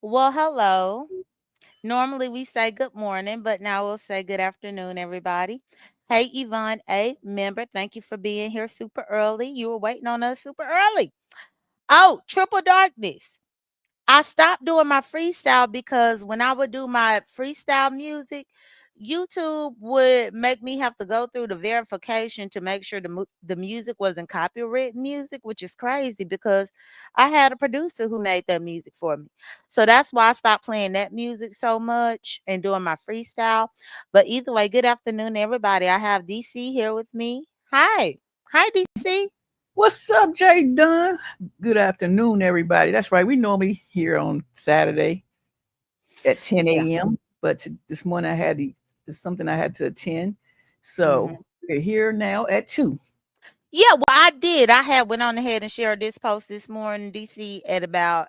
Well, hello. Normally we say good morning, but now we'll say good afternoon, everybody. Hey, Yvonne A, member, thank you for being here super early. You were waiting on us super early. Oh, Triple Darkness. I stopped doing my freestyle because when I would do my freestyle music, YouTube would make me have to go through the verification to make sure the music wasn't copyright music, which is crazy because I had a producer who made that music for me. So that's why I stopped playing that music so much and doing my freestyle. But either way, good afternoon, everybody. I have DC here with me. Hi. Hi, DC. What's up, Jay Dunn? Good afternoon, everybody. That's right. We normally here on Saturday at 10 Yeah. a.m. But this morning it's something I had to attend. hmm So we're here now at 2. Yeah, well, I did. I had went on ahead and shared this post this morning, DC, at about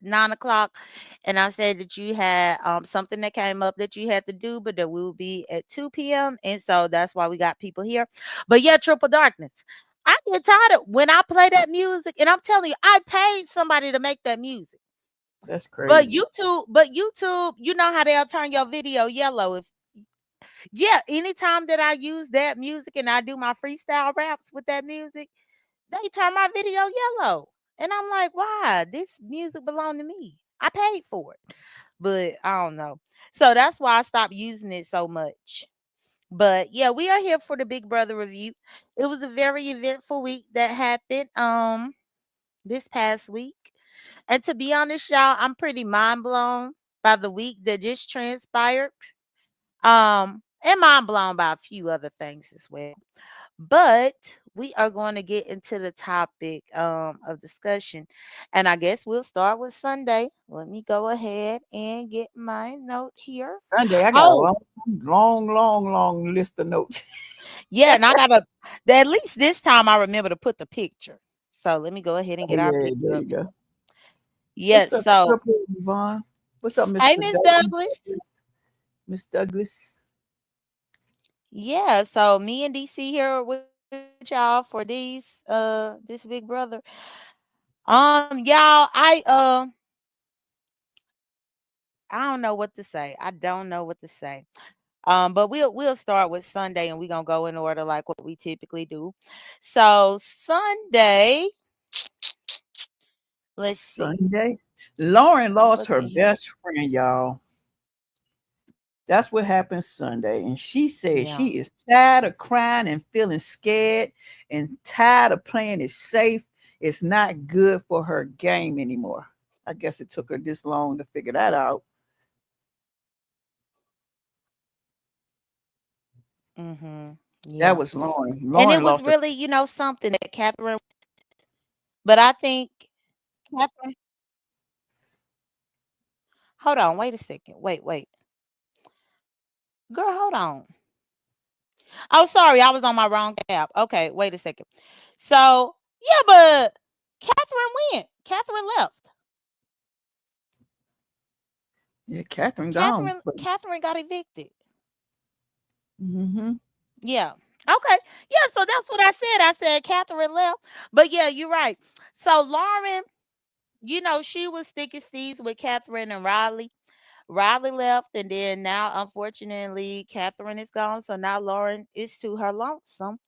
9 o'clock, and I said that you had something that came up that you had to do, but that we will be at 2 p.m. And so that's why we got people here. But yeah, Triple Darkness. I get tired of when I play that music, and I'm telling you, I paid somebody to make that music. That's But crazy. YouTube, you know how they'll turn your video yellow if yeah, anytime that I use that music and I do my freestyle raps with that music, they turn my video yellow. And I'm like, why? This music belonged to me. I paid for it. But I don't know. So that's why I stopped using it so much. But yeah, we are here for the Big Brother review. It was a very eventful week that happened this past week. And to be honest, y'all, I'm pretty mind blown by the week that just transpired. And mind blown by a few other things as well. But we are going to get into the topic of discussion. And I guess we'll start with Sunday. Let me go ahead and get my note here. Sunday, I got a Oh, long list of notes. yeah, and I gotta at least this time I remember to put the picture. So let me go ahead and Oh, get our yeah, picture there up you here. go. What's Yes, up, so Triple Yvonne? What's up, hey Mr. Miss Douglas? Douglas. Miss Douglas? Yeah, so me and DC here with y'all for this Big Brother. I don't know what to say. I don't know what to say. But we'll start with Sunday and we're gonna go in order like what we typically do. So Sunday, let's see. Sunday. Lauren I'm lost her looking here. best friend, y'all. That's what happened Sunday. And she said Yeah. she is tired of crying and feeling scared and tired of playing it safe. It's not good for her game anymore. I guess it took her this long to figure that out. Mm-hmm. That Yeah. was Lauren. And it Lauren was lost her. really, something that Catherine, but I think Catherine, hold on, wait a second. Wait. Girl, hold on. Oh, sorry, I was on my wrong tab. Okay, wait a second. So, yeah, but Catherine went. Catherine left. Yeah, Catherine gone. Catherine got evicted. Mm-hmm. Yeah. Okay. Yeah, so that's what I said. I said Catherine left. But yeah, you're right. So Lauren, she was sticky steez with Catherine and Riley. Riley left, and then now, unfortunately, Catherine is gone. So now Lauren is to her lonesome.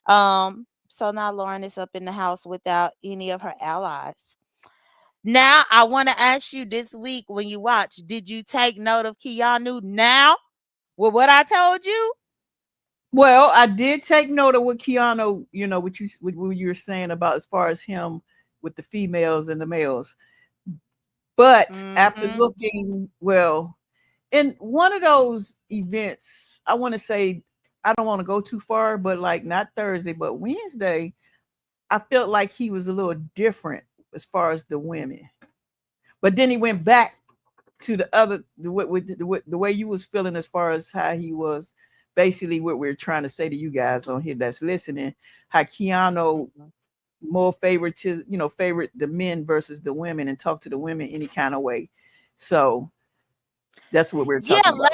So now Lauren is up in the house without any of her allies. Now I want to ask you this week when you watch, did you take note of Keanu now? With what I told you? Well, I did take note of what Keanu, what you were saying about as far as him with the females and the males. But after Mm-hmm. looking, well, in one of those events, I want to say I don't want to go too far, but like not Thursday, but Wednesday, I felt like he was a little different as far as the women. But then he went back to the other the way you was feeling as far as how he was basically what we're trying to say to you guys on here that's listening, how Keanu Mm-hmm. more favorite the men versus the women and talk to the women any kind of way. So that's what we're Yeah, talking about.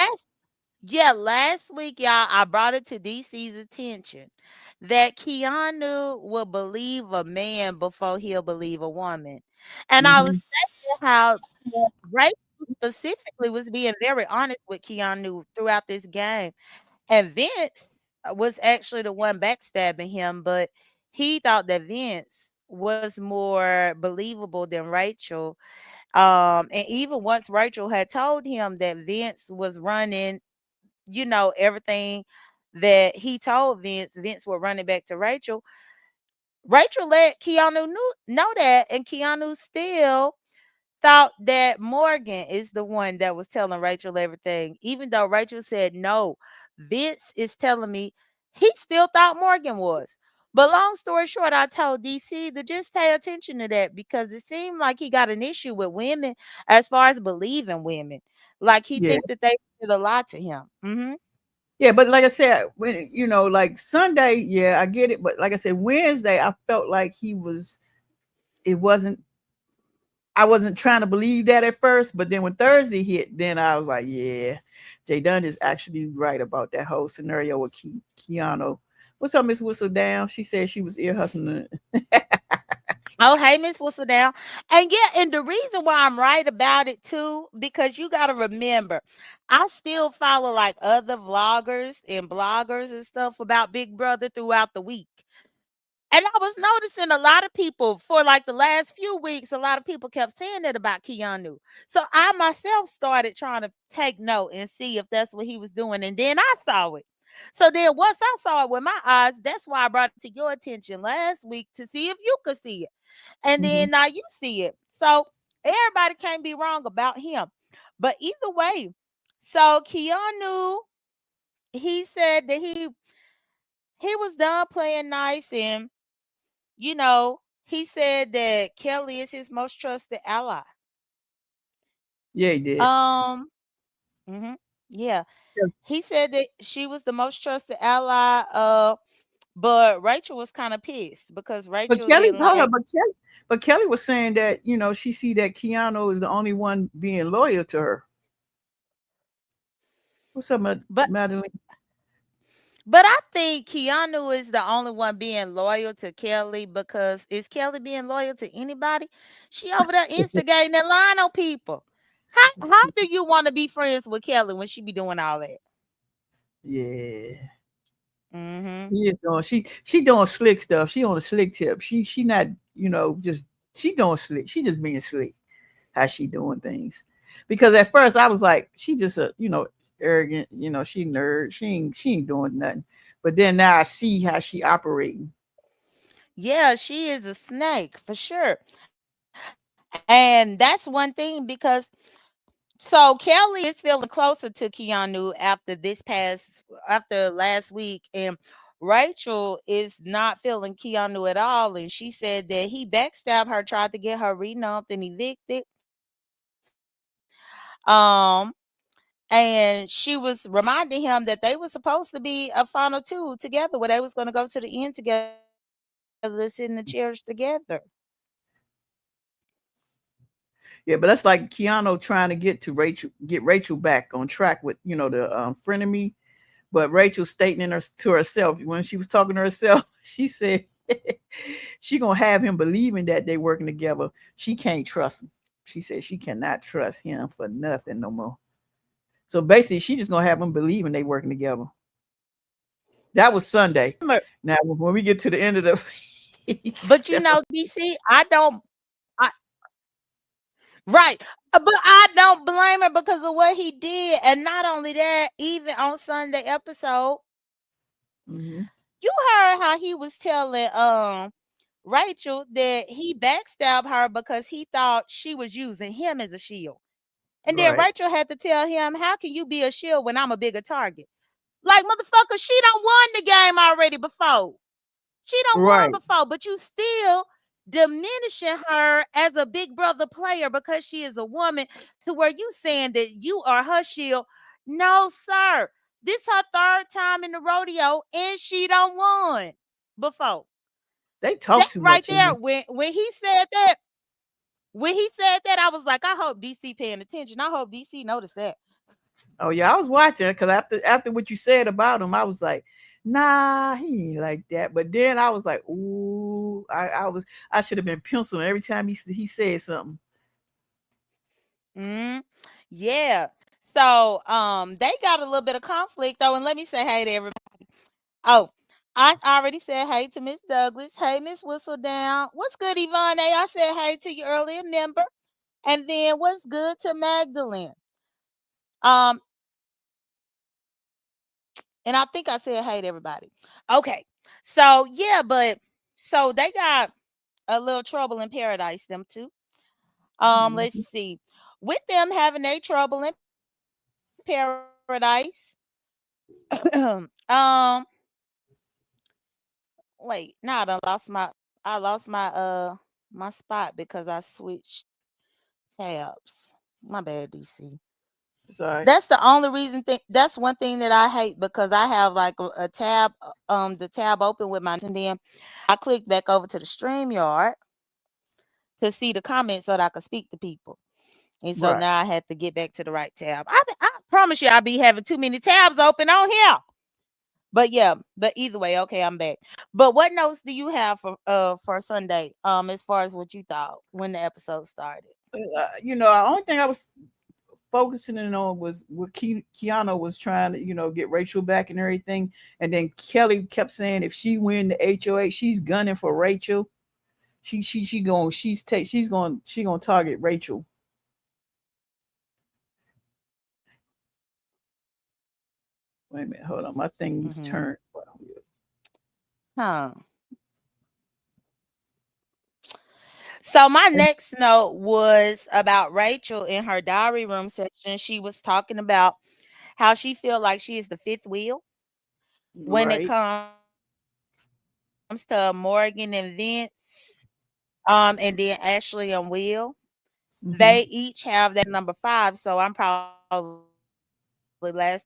last week, y'all, I brought it to DC's attention that Keanu will believe a man before he'll believe a woman. And I Mm-hmm. was saying how Rachel specifically was being very honest with Keanu throughout this game. And Vince was actually the one backstabbing him, but he thought that Vince was more believable than Rachel. And even once Rachel had told him that Vince was running, everything that he told Vince, Vince would run it back to Rachel. Rachel let Keanu know that, and Keanu still thought that Morgan is the one that was telling Rachel everything, even though Rachel said no. Vince is telling me he still thought Morgan was. But long story short, I told DC to just pay attention to that because it seemed like he got an issue with women as far as believing women. Like he Yeah. think that they did a lot to him. Yeah, but like I said, when like Sunday, yeah, I get it. But like I said, Wednesday, I felt like it wasn't, I wasn't trying to believe that at first, but then when Thursday hit, then I was like, yeah, Jay Dunn is actually right about that whole scenario with Keanu. What's up, Miss Whistledown? She said she was ear hustling. Oh, hey, Miss Whistledown. And yeah, and the reason why I'm right about it too, because you got to remember, I still follow like other vloggers and bloggers and stuff about Big Brother throughout the week. And I was noticing a lot of people for like the last few weeks, a lot of people kept saying that about Keanu. So I myself started trying to take note and see if that's what he was doing. And then I saw it. So then once I saw it with my eyes, that's why I brought it to your attention last week to see if you could see it. And Mm-hmm. then now you see it. So everybody can't be wrong about him. But either way, so Keanu, he said that he was done playing nice, and he said that Kelly is his most trusted ally. Yeah, he did. Um, mhm, yeah. He said that she was the most trusted ally. But Rachel was kind of pissed because But Rachel Kelly, didn't hold on, like. but Kelly was saying that she see that Keanu is the only one being loyal to her. What's up, But Madeline? I think Keanu is the only one being loyal to Kelly because is Kelly being loyal to anybody? She over there instigating and lying on people. How do you want to be friends with Kelly when she be doing all that? Yeah. Mm-hmm. He is doing she doing slick stuff. She on a slick tip. She not, just she doing slick. She just being slick how she doing things. Because at first I was like, she just a, arrogant, she nerd. She ain't doing nothing. But then now I see how she operating. Yeah, she is a snake for sure. And that's one thing because so Kelly is feeling closer to Keanu after last week, and Rachel is not feeling Keanu at all. And she said that he backstabbed her, tried to get her renumped and evicted. Um, and she was reminding him that they were supposed to be a final two together, where they was going to go to the end together, to sit in the chairs together. Yeah, but that's like Keanu trying to get Rachel back on track with, the frenemy. But Rachel stating to herself when she was talking to herself, she said she gonna have him believing that they working together. She can't trust him. She said she cannot trust him for nothing no more. So basically, she just gonna have him believing they working together. That was Sunday. Now, when we get to the end of the, But that's a, DC, I right. But I don't blame her because of what he did. And not only that, even on Sunday episode, mhm. you heard how he was telling Rachel that he backstabbed her because he thought she was using him as a shield. And then Right. Rachel had to tell him, how can you be a shield when I'm a bigger target? Like, motherfucker, she done won the game already before. She done won Right. before, but you still diminishing her as a big brother player because she is a woman, to where you saying that you are her shield. No, sir. This her third time in the rodeo and she done won before. They talk That too right much in there, here. when he said that, I was like, I hope DC paying attention. I hope DC noticed that. Oh yeah, I was watching because after what you said about him, I was like, nah, he ain't like that. But then I was like, ooh, I should have been penciling every time he said something. Mm, yeah. So they got a little bit of conflict though, and let me say hey to everybody. Oh, I already said hey to Miss Douglas. Hey, Miss Whistledown. What's good, Yvonne? I said hey to you earlier, member. And then what's good to Magdalene? Um, and I think I said hey to everybody. Okay. So yeah, but so they got a little trouble in paradise, them two. Let's Mhm. see. With them having a trouble in paradise, um, wait, now I done lost my I lost my spot because I switched tabs. My bad, DC. It's all right. That's the only reason that's one thing that I hate because I have like a tab the tab open with my and then I click back over to the StreamYard to see the comments so that I could speak to people. And so Right. now I had to get back to the right tab. I promise you I'll be having too many tabs open on here. But yeah, but either way, okay, I'm back. But what notes do you have for Sunday? As far as what you thought when the episode started. The only thing I was focusing in on was what Keanu was trying to, get Rachel back and everything. And then Kelly kept saying if she win the HOA, she's gunning for Rachel. She gonna target Rachel. Wait a minute, hold on. My thing needs Mm-hmm. turned. Huh. So my next note was about Rachel in her diary room section. She was talking about how she feel like she is the fifth wheel when it Right. comes to Morgan and Vince, and then Ashley and Will. They each have that Hmm. number 5, so I'm probably last on the total poll.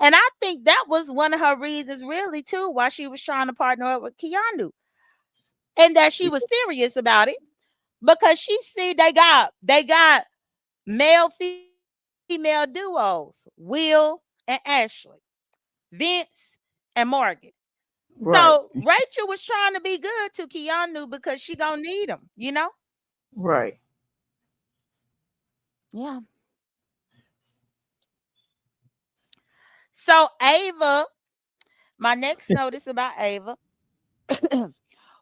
And I think that was one of her reasons, really, too, why she was trying to partner up with Keanu, and that she was serious about it because she see they got male female duos, Will and Ashley, Vince and Morgan. So Right. Rachel was trying to be good to Keanu because she gonna need him. Right. Yeah. So Ava, my next notice about Ava,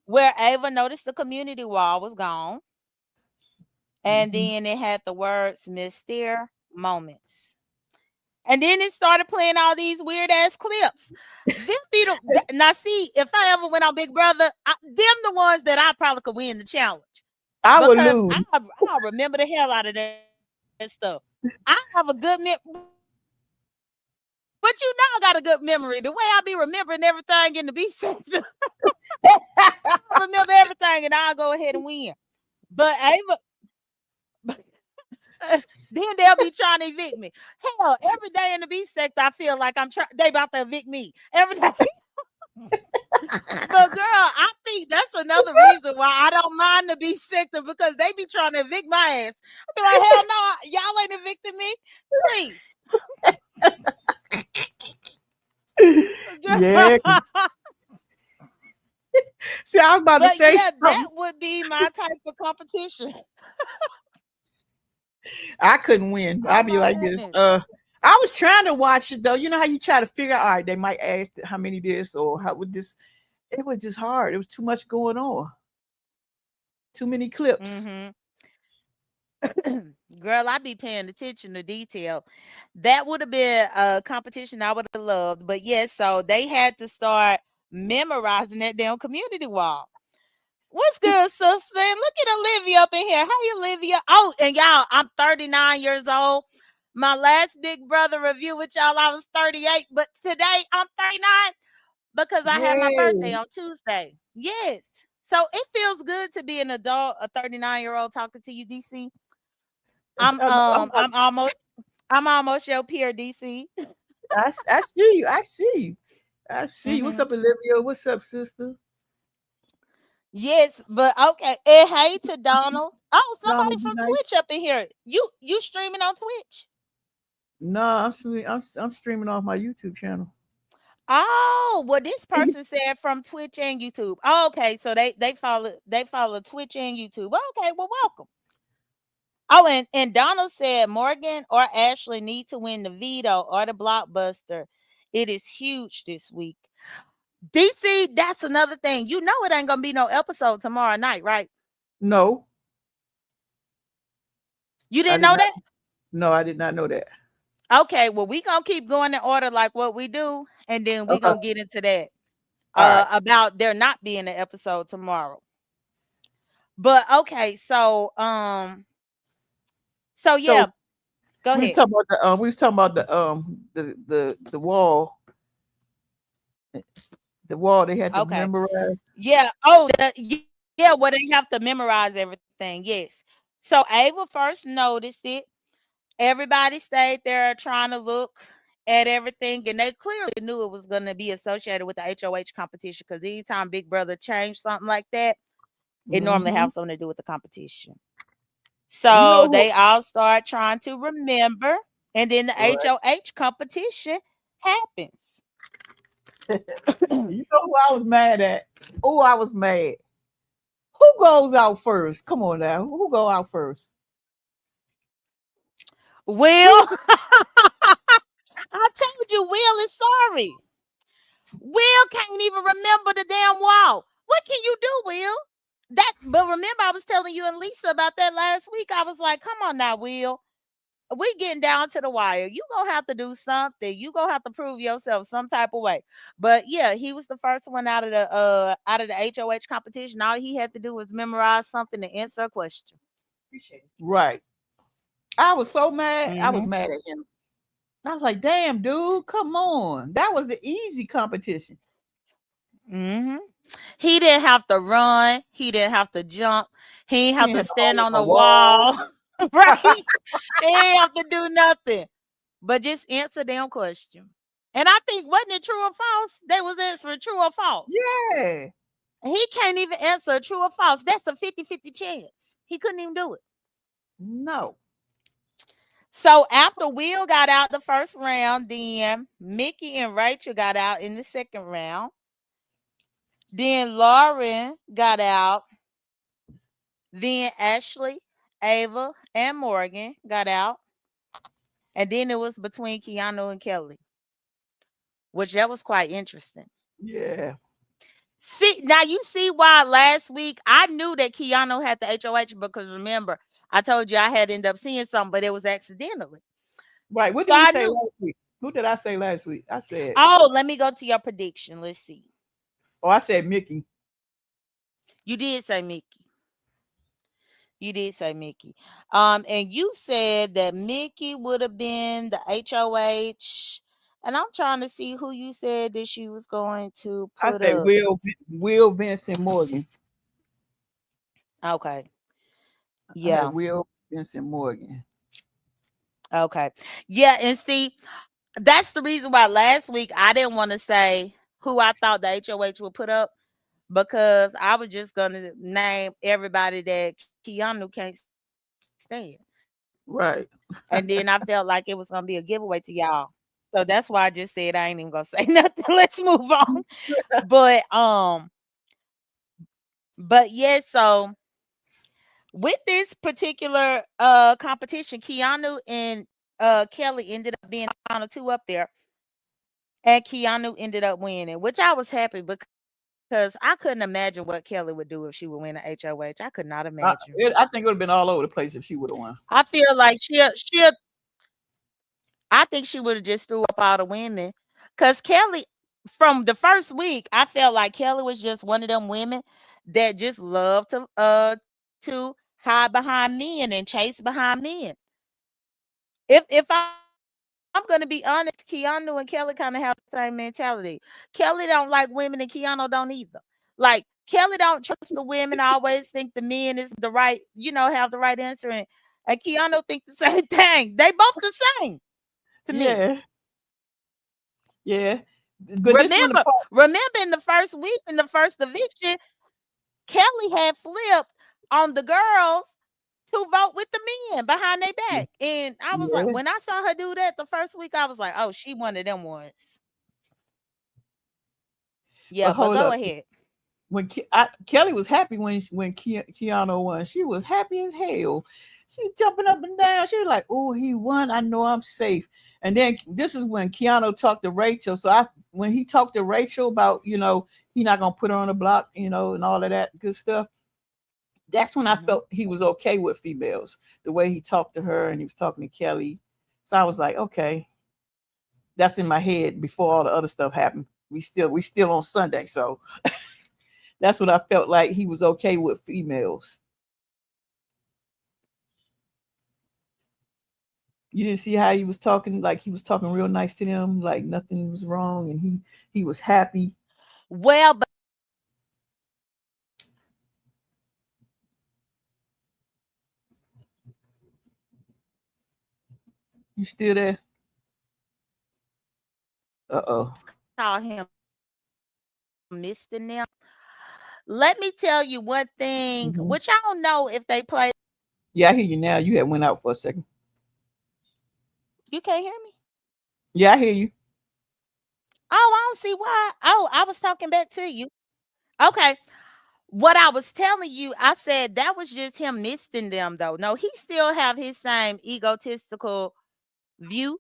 where Ava noticed the community wall was gone, and Hmm. then it had the words "Mystere Moments." And then it started playing all these weird ass clips. Them be now see if I ever went on Big Brother, them the ones that I probably could win the challenge I would because lose. I remember the hell out of that stuff. I have a good but you know I got a good memory. The way I be remembering everything in the B section, I remember everything and I'll go ahead and win. But Ava, then they'll be trying to evict me. Hell, every day in the B sect, I feel like they about to evict me every day. But girl, I think that's another reason why I don't mind the B sector because they be trying to evict my ass. I be like, hell no, y'all ain't evicting me, please. Yeah. See, I was about to But say yeah, that something. would be my type of competition. I couldn't win. Oh I'd be my like this. goodness. I was trying to watch it though. You know how you try to figure out, all right, they might ask how many this or how would this. It was just hard. It was too much going on. Too many clips. Hmm. Girl, I be paying attention to detail. That would have been a competition I would have loved. But yes, so they had to start memorizing that damn community wall. What's good, sister? And look at Olivia up in here. How you, Olivia? Oh, and y'all, I'm 39 years old. My last Big Brother review with y'all, I was 38, but today I'm 39 because I had my birthday Yay. on Tuesday. Yes. So it feels good to be an adult, a 39-year-old talking to you, DC. I'm I'm um about, I'm almost I'm almost your peer, DC. I see you. I see you. I see you. What's Hmm. up, Olivia? What's up, sister? Yes, but okay. And hey to Donald. Oh, somebody Donald, be from nice. Twitch up in here. You streaming on Twitch? No, I'm streaming off my YouTube channel. Oh, well, this person said from Twitch and YouTube. Oh, okay, so they follow Twitch and YouTube. Okay, well, welcome. Oh, and Donald said Morgan or Ashley need to win the veto or the blockbuster. It is huge this week. DC, that's another thing. You know it ain't gonna be no episode tomorrow night, right? No, You I didn't did know not. that? No, I did not know that. Okay, well, we gonna keep going in order like what we do, and then we Okay. gonna get into that. All right. About there not being an episode tomorrow. But okay, so So yeah, go we was ahead. talking about the wall, the wall they had to Okay. memorize. Yeah. Oh, yeah, well, they have to memorize everything. Yes. So Ava first noticed it. Everybody stayed there trying to look at everything, and they clearly knew it was going to be associated with the HOH competition because anytime Big Brother changed something like that, it normally Hmm. has something to do with the competition. You know So who? they all start trying to remember, and then the Right. HOH competition happens. You know who I was mad at? Oh, I was mad. Who goes out first? Come on now. Who go out first? Will, Who's I told you, Will is sorry. Will can't even remember the damn wall. What can you do, Will? But remember, I was telling you and Lisa about that last week. I was like, come on now, Will. We getting down to the wire. You gonna have to do something. You gonna have to prove yourself some type of way. But yeah, he was the first one out of the HOH competition. All he had to do was memorize something to answer a question. right? I was so mad. I was Mm-hmm. mad at him. I was like, damn, dude, come on. That was an easy competition. Mm-hmm. He didn't have to run. He didn't have to jump. He didn't He have ain't to had to stand hold on a the wall. wall. Right? He didn't have to do nothing. But just answer them question. And I think wasn't it true or false? They was answering true or false. Yeah. He can't even answer true or false. That's a 50-50 chance. He couldn't even do it. No. So after Will got out the first round, then Mickey and Rachel got out in the second round. Then Lauren got out. Then Ashley, Ava, and Morgan got out. And then it was between Keanu and Kelly, which that was quite interesting. Yeah. See, now you see why last week I knew that Keanu had the HOH because remember, I told you I had ended up seeing something, but it was accidentally. Right. What So did we I say knew. last week? Who did I say last week? I said, Oh, let me go to your prediction. Let's see. oh, I said Mickey. You did say Mickey. You did say Mickey. And you said that Mickey would have been the HOH. And I'm trying to see who you said that she was going to I put said up. Will Vincent Morgan. Okay. I had Yeah. Will Vincent Morgan. Okay. Yeah. And see, that's the reason why last week I didn't want to say who I thought the HOH would put up because I was just going to name everybody that Keanu can't stand. Right. And then I felt like it was going to be a giveaway to y'all. So that's why I just said I ain't even going to say nothing. Let's move on. But yeah, so with this particular competition, Keanu and Kelly ended up being the final two up there. And Keanu ended up winning, which I was happy because I couldn't imagine what Kelly would do if she would win a HOH. I could not imagine. I think it would have been all over the place if she would have won. I feel like I think she would have just threw up all the women. Cause Kelly, from the first week, I felt like Kelly was just one of them women that just love to hide behind men and chase behind men. If I'm gonna be honest, Keanu and Kelly kind of have the same mentality. Kelly don't like women and Keanu don't either. Like Kelly don't trust the women, always think the men is the right, have the right answer, and Keanu think the same thing. They both the same to me. Yeah. Yeah. But this one the Remember, part. remember in the first week, in the first eviction, Kelly had flipped on the girls to vote with the men behind their Yeah. back. And I was like, Yeah. when I saw her do that the first week, I was like, oh, she one of them ones. But Yeah, but hold go up. ahead. When Kelly was happy when Keanu won. She was happy as hell. She jumping up and down. She was like, "Oh, he won. I know I'm safe." And then this is when Keanu talked to Rachel. So when he talked to Rachel about, he not gonna put her on the block, and all of that good stuff. That's when I Mhm. felt he was okay with females. The way he talked to her and he was talking to Kelly. So I was like, okay, that's in my head before all the other stuff happened. We still on Sunday, so that's what I felt like he was okay with females. You didn't see how he was talking, like he was talking real nice to them, like nothing was wrong, and he was happy. Well, but You still there? Uh-oh. call him missing them. Let me tell you one thing, Hmm. which I don't know if they play. Yeah, I hear you now. You had went out for a second. You can't hear me? Yeah, I hear you. Oh, I don't see why. Oh, I was talking back to you. Okay. What I was telling you, I said that was just him missing them though. No, he still have his same egotistical view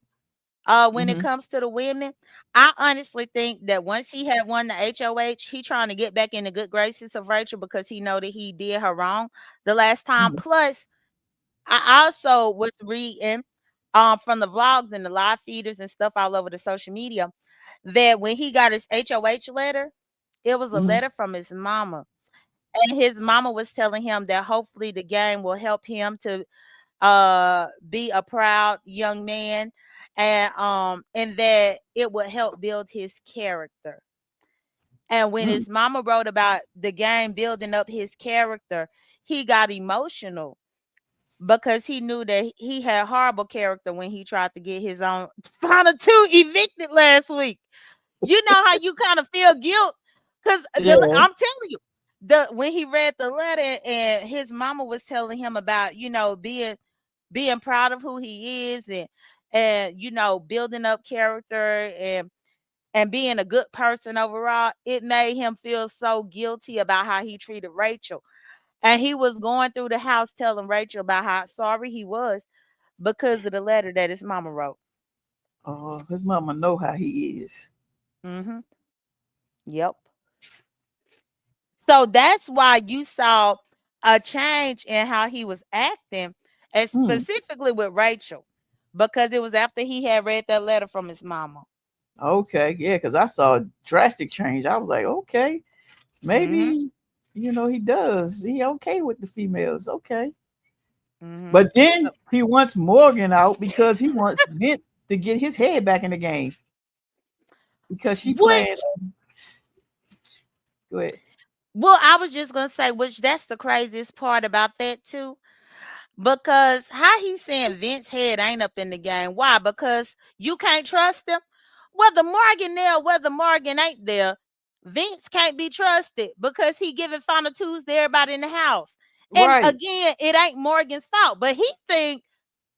when it Hmm. comes to the women. I honestly think that once he had won the HOH, he trying to get back in the good graces of Rachel because he know that he did her wrong the last time. Hmm. Plus, I also was reading from the vlogs and the live feeders and stuff all over the social media that when he got his HOH letter, it was a Hmm. letter from his mama. And his mama was telling him that hopefully the game will help him to be a proud young man, and that it would help build his character. And when Hmm. his mama wrote about the game building up his character, he got emotional because he knew that he had horrible character when he tried to get his own final two evicted last week. You know how you kind of feel guilt because Yeah. I'm telling you, the when he read the letter and his mama was telling him about being proud of who he is, and building up character and being a good person overall, it made him feel so guilty about how he treated Rachel. And he was going through the house telling Rachel about how sorry he was because of the letter that his mama wrote. Oh, his mama know how he is. Mhm. Yep. So that's why you saw a change in how he was acting, and Hmm. specifically with Rachel, because it was after he had read that letter from his mama. Okay, yeah, because I saw a drastic change. I was like, okay, Mhm. maybe he does. He okay with the females. Okay. Mhm. But then he wants Morgan out because he wants Vince to get his head back in the game because she playing. Which, Go ahead. well, I was just gonna say, which that's the craziest part about that too. Because how he saying Vince head ain't up in the game? Why? Because you can't trust him. Whether Morgan there, whether Morgan ain't there, Vince can't be trusted because he giving final twos to everybody in the house. And Right. again, it ain't Morgan's fault, but he think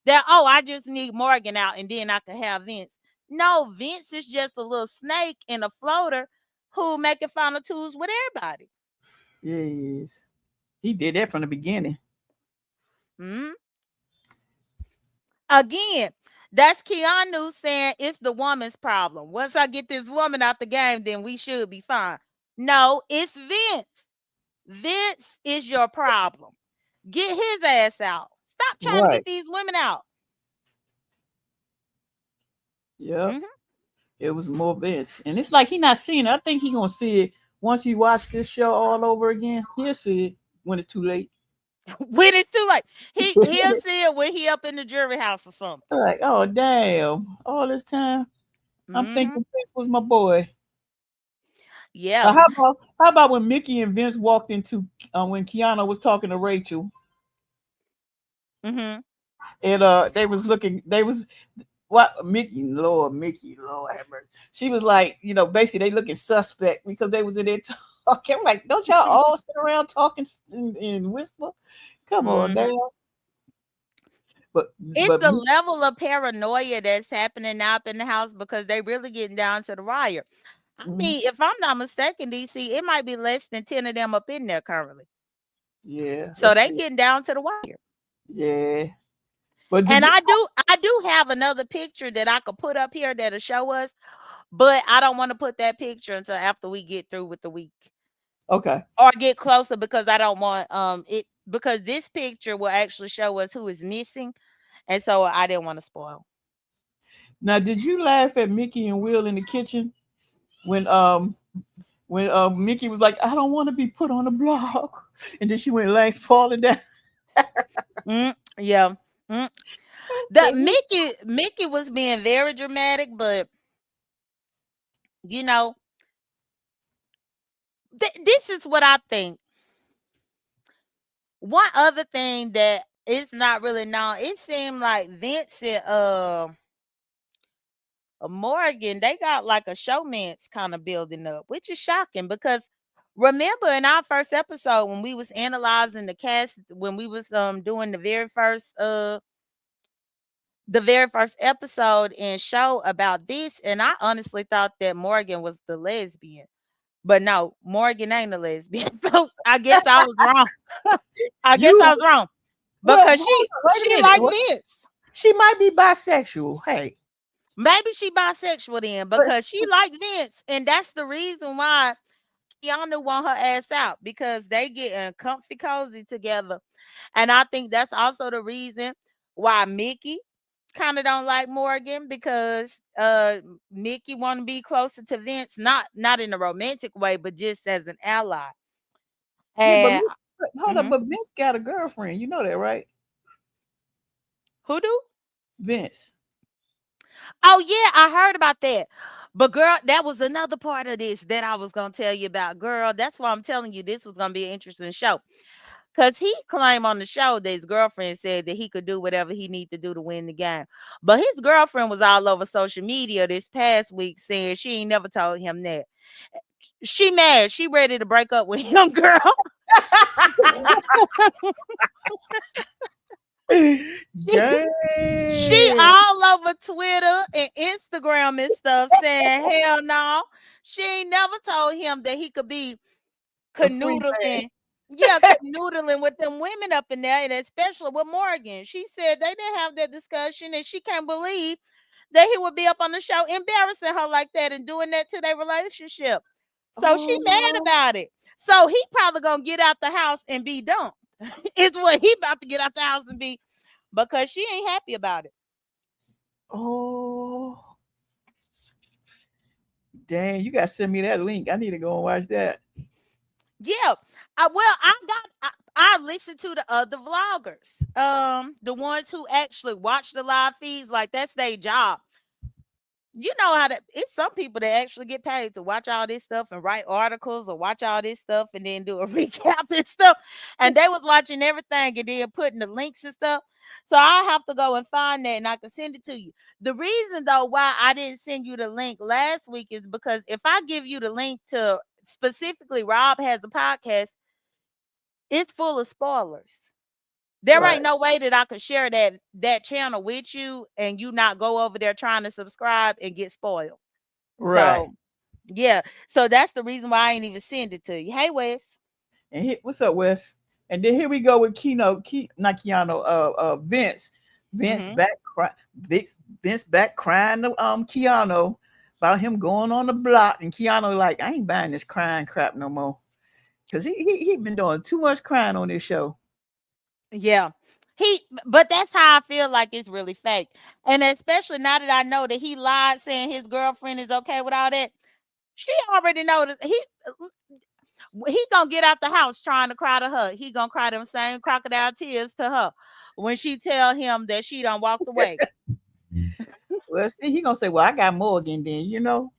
that, oh, I just need Morgan out and then I can have Vince. No, Vince is just a little snake in a floater who making final twos with everybody. Yeah, he is. He did that from the beginning. Mhm. Again, that's Keanu saying it's the woman's problem. Once I get this woman out the game, then we should be fine. No, it's Vince. Vince is your problem. Get his ass out. Stop trying to Right. get these women out. Yep. Mhm. It was more Vince, and it's like he not seeing it. I think he gonna see it once he watch this show all over again. He'll see it when it's too late. When it's too late, he'll see it when he up in the jury house or something. Like, oh damn! All this time, I'm Mhm. thinking Vince was my boy. Yeah. How about when Mickey and Vince walked into when Kiana was talking to Rachel Mhm. and they was looking they was what Mickey Lord have mercy. She was like basically they looking suspect because they was in there talking. I'm like, don't y'all all sit around talking and whisper? Come on Mhm. now. But It's but the level of paranoia that's happening now up in the house because they really getting down to the wire. I mhm. mean, if I'm not mistaken, DC, it might be less than 10 of them up in there currently. Yeah, So that's they it. getting down to the wire. Yeah. But did And you I do have another picture that I could put up here that'll show us, but I don't want to put that picture until after we get through with the week okay. or get closer because I don't want it because this picture will actually show us who is missing, and so I didn't want to spoil. Now did you laugh at Mickey and Will in the kitchen when Mickey was like, I don't want to be put on a block. And then she went like falling down. Yeah. Mm. The Cause he, Mickey was being very dramatic, but you know, this is what I think. One other thing that is not really known, it seemed like Vincent Morgan, they got like a showman's kind of building up, which is shocking because remember in our first episode when we was analyzing the cast, when we was doing the very first episode and show about this, and I honestly thought that Morgan was the lesbian. But no, Morgan ain't a lesbian. So I guess I was wrong. I guess you I was wrong. well, hold Because on, wait a she minute. like What? Vince. She might be bisexual. Hey. Maybe she bisexual then But because she like Vince. And that's the reason why Keanu want her ass out because they getting comfy cozy together. And I think that's also the reason why Mickey kind of don't like Morgan because Mickey want to be closer to Vince, not in a romantic way, but just as an ally. yeah, And hold up, mhm. but Vince got a girlfriend. You know that, right? Who do? Vince. Oh yeah, I heard about that. But girl, that was another part of this that I was gonna tell you about. Girl, that's why I'm telling you this was gonna be an interesting show. Cause he claimed on the show that his girlfriend said that he could do whatever he need to do to win the game. But his girlfriend was all over social media this past week saying she ain't never told him that. She mad. She ready to break up with him, girl. Dang. She all over Twitter and Instagram and stuff saying, hell no. She ain't never told him that he could be A free man. canoodling. Yeah, canoodling with them women up in there, and especially with Morgan. She said they didn't have that discussion, and she can't believe that he would be up on the show embarrassing her like that and doing that to their relationship. So she mad Oh, about it. So he probably gonna get out the house and be dumped. It's what he about to get out the house and be because she ain't happy about it. oh, dang! You gotta send me that link. I need to go and watch that. Yeah. Well, I listen to the other vloggers. The ones who actually watch the live feeds, like that's their job. You know how to it's some people that actually get paid to watch all this stuff and write articles or watch all this stuff and then do a recap and stuff. And they was watching everything and then putting the links and stuff. So I have to go and find that and I can send it to you. The reason though why I didn't send you the link last week is because if I give you the link to specifically Rob has a podcast, it's full of spoilers. There ain't Right, no way that I could share that channel with you and you not go over there trying to subscribe and get spoiled. right. So yeah, so that's the reason why I ain't even send it to you. Hey Wes. And what's up, Wes? And then here we go with not Keanu, Vince. Vince Mm-hmm. back cry, Vince back crying to Keanu about him going on the block, and Keanu like, I ain't buying this crying crap no more, cause he been doing too much crying on this show. Yeah. But that's how I feel like it's really fake. And especially now that I know that he lied saying his girlfriend is okay with all that. She already know that he gonna get out the house trying to cry to her. He gonna cry them same crocodile tears to her when she tell him that she done walked away. Well, see, he gonna say, well, I got Morgan then, you know.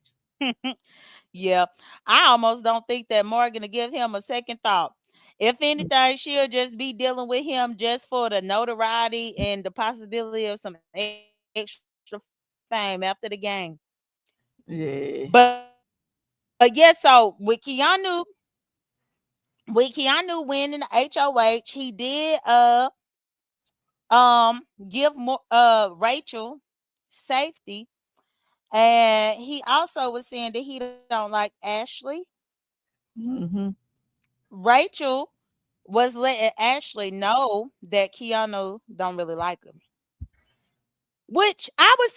Yeah, I almost don't think that Morgan to give him a second thought. If anything, she'll just be dealing with him just for the notoriety and the possibility of some extra fame after the game. Yeah. But yeah, so with Keanu winning the HOH, he did give more Rachel safety, and he also was saying that he don't like Ashley. Hmm. Rachel was letting Ashley know that Keanu don't really like him. Which I would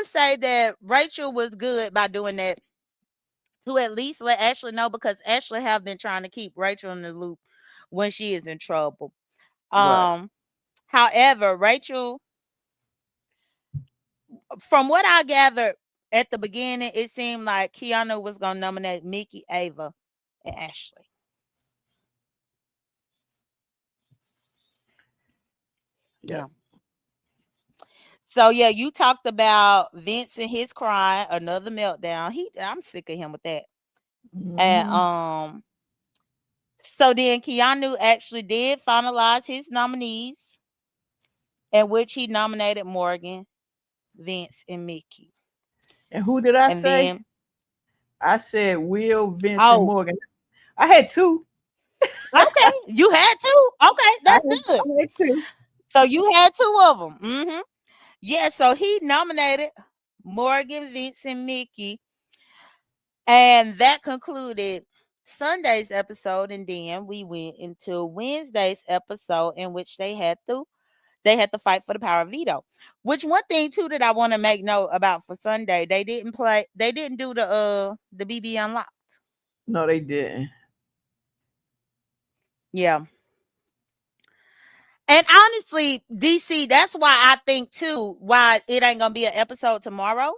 say that Rachel was good by doing that to at least let Ashley know, because Ashley have been trying to keep Rachel in the loop when she is in trouble. Right. Um, However, Rachel, from what I gathered at the beginning, it seemed like Keanu was gonna nominate Mickey, Ava, and Ashley. Yep. Yeah. So yeah, you talked about Vince and his crying, another meltdown. I'm sick of him with that. And Hmm. so then Keanu actually did finalize his nominees, in which he nominated Morgan, Vince, and Mickey. And who did I And say? then, I said Will, Vince, and oh, Morgan. I had two. okay, you had two. Okay, that's good. I had two. So you had two of them. Yeah, so he nominated Morgan, Vince, and Mickey, and that concluded Sunday's episode. And then we went into Wednesday's episode, in which they had to fight for the power of veto. Which, one thing too that I want to make note about for Sunday, they didn't do the BB Unlocked. No, they didn't. Yeah. And honestly, DC, that's why I think too why it ain't gonna be an episode tomorrow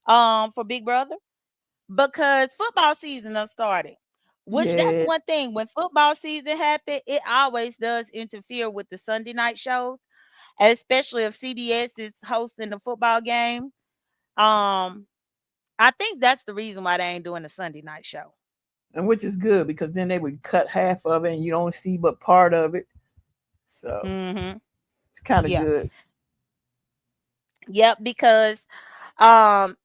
for Big Brother, because football season done started. Which, that's Yeah. one thing, when football season happen, it always does interfere with the Sunday night shows, especially if CBS is hosting the football game. Um, I think that's the reason why they ain't doing the Sunday night show. And which is good because then they would cut half of it and you don't see but part of it. So Mm-hmm. it's kind of Yeah. good. Yep. Because um,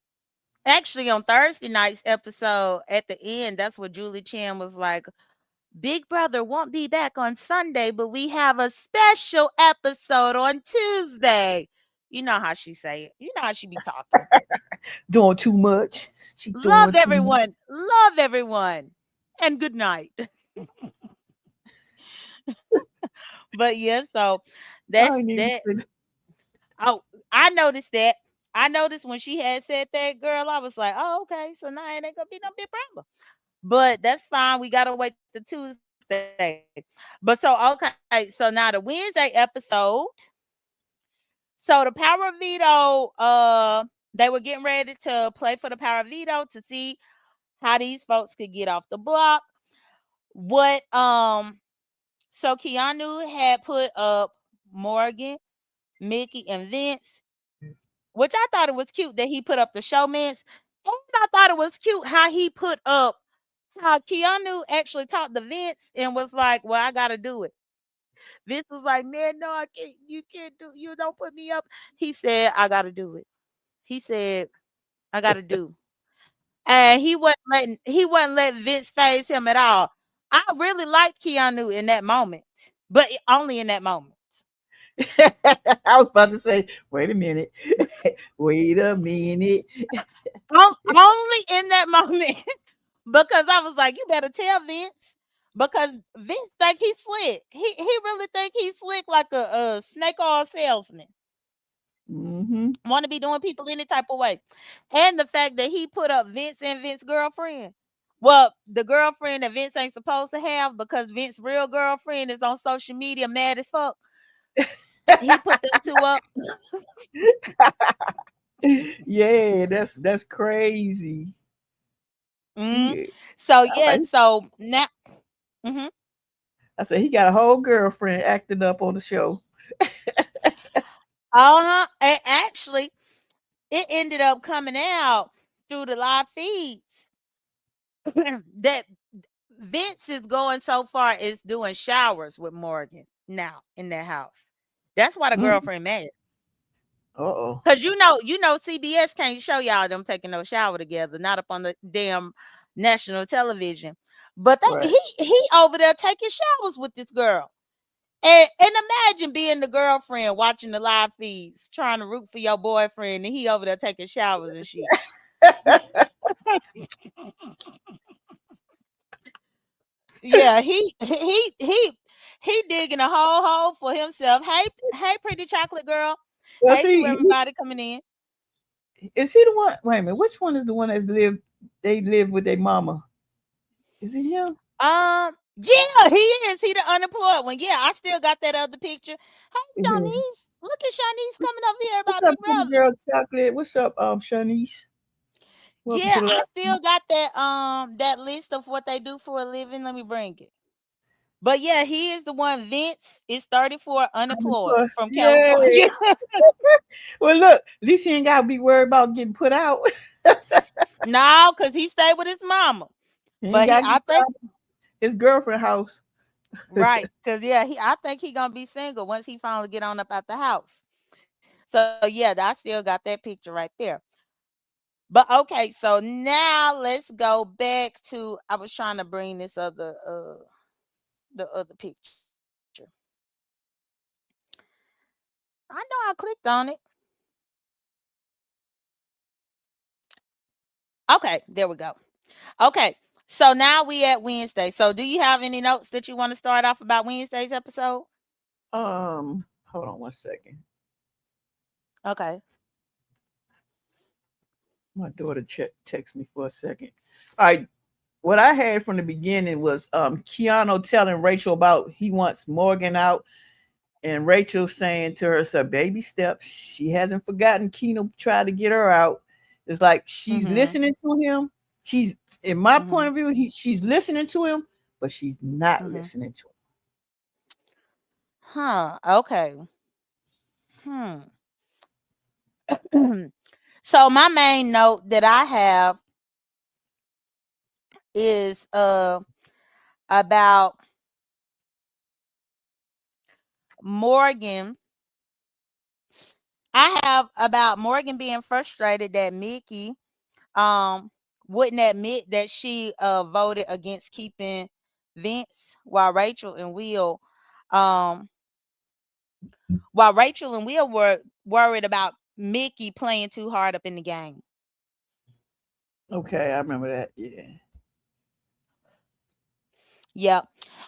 actually on Thursday night's episode, at the end, that's what Julie Chen was like. Big Brother won't be back on Sunday, but we have a special episode on Tuesday. You know how she say it. You know how she be talking. Doing too much. She Love doing too much. everyone. Love everyone. And good night. But yeah, so I that's ain't even that. fin- Oh, I noticed that. I noticed when she had said that, girl, I was like, oh, okay. So now it ain't gonna be no big problem. But that's fine. We gotta wait till Tuesday. But so, okay, so now the Wednesday episode. So the power of veto, they were getting ready to play for the power of veto to see how these folks could get off the block. What So Keanu had put up Morgan, Mickey, and Vince, which I thought it was cute that he put up the showmans. And I thought it was cute how he put up how Keanu actually talked to Vince and was like, well, I gotta do it. Vince was like, man, no, I can't, you can't do, you don't put me up. He said, I gotta do it. He said, I gotta do. And he wasn't letting Vince phase him at all. I really liked Keanu in that moment, but only in that moment. I was about to say, wait a minute. Wait a minute. Only in that moment. Because I was like, you better tell Vince. Because Vince think he's slick. He really think he's slick, like a snake oil salesman. Hmm. Want to be doing people any type of way. And the fact that he put up Vince and Vince's girlfriend. Well, the girlfriend that Vince ain't supposed to have, because Vince's real girlfriend is on social media mad as fuck. He put them two up. Yeah, that's crazy. Mhm. He, So I yeah, like. so now. Mhm. I said he got a whole girlfriend acting up on the show. Uh-huh. And actually, it ended up coming out through the live feeds that Vince is going so far as doing showers with Morgan now in their house. That's why the Mm. girlfriend mad. Uh-oh. Cause you know, CBS can't show y'all them taking no shower together, not up on the damn national television. But Right. he over there taking showers with this girl. And imagine being the girlfriend watching the live feeds, trying to root for your boyfriend, and he over there taking showers and shit. Yeah, he digging a whole hole for himself. Hey, pretty chocolate girl. Well, Hey to see, everybody coming in. is he the one? Wait a minute, which one is the one that's lived? They live with their mama. Is it him? Yeah, he is. He the unemployed one. Yeah, I still got that other picture. Hey, Mhm. Shanice. Look at Shanice What's, coming over here what's about up, Big pretty Brother. girl chocolate? What's up, Shanice? Welcome Yeah, to the I live. still got that list of what they do for a living. Let me bring it. But yeah, he is the one. Vince is 34, unemployed from Yay! California. Well, look, at least he ain't gotta be worried about getting put out. No, because he stayed with his mama. He ain't But he gotta I get put think out of his girlfriend house. right. Cause yeah, I think he gonna be single once he finally get on up out the house. So yeah, I still got that picture right there. But okay, so now let's go back to I was trying to bring this other the other picture. I know I clicked on it. Okay, there we go. Okay. So now we at Wednesday. So do you have any notes that you want to start off about Wednesday's episode? Hold on one second. Okay. My daughter text me for a second. All right, what I had from the beginning was Keanu telling Rachel about he wants Morgan out, and Rachel saying to her, "So baby steps." She hasn't forgotten Keanu tried to get her out. It's like she's Mhm. listening to him. She's, in my point Mhm. of view, she's listening to him, but she's not Mhm. listening to Huh. Okay. Hmm. So my main note that I have is about Morgan. I have about Morgan being frustrated that Mickey um wouldn't admit that she voted against keeping Vince um while Rachel and Will were worried about Mickey playing too hard up in the game. him. Okay, I remember that. Yeah. Yep.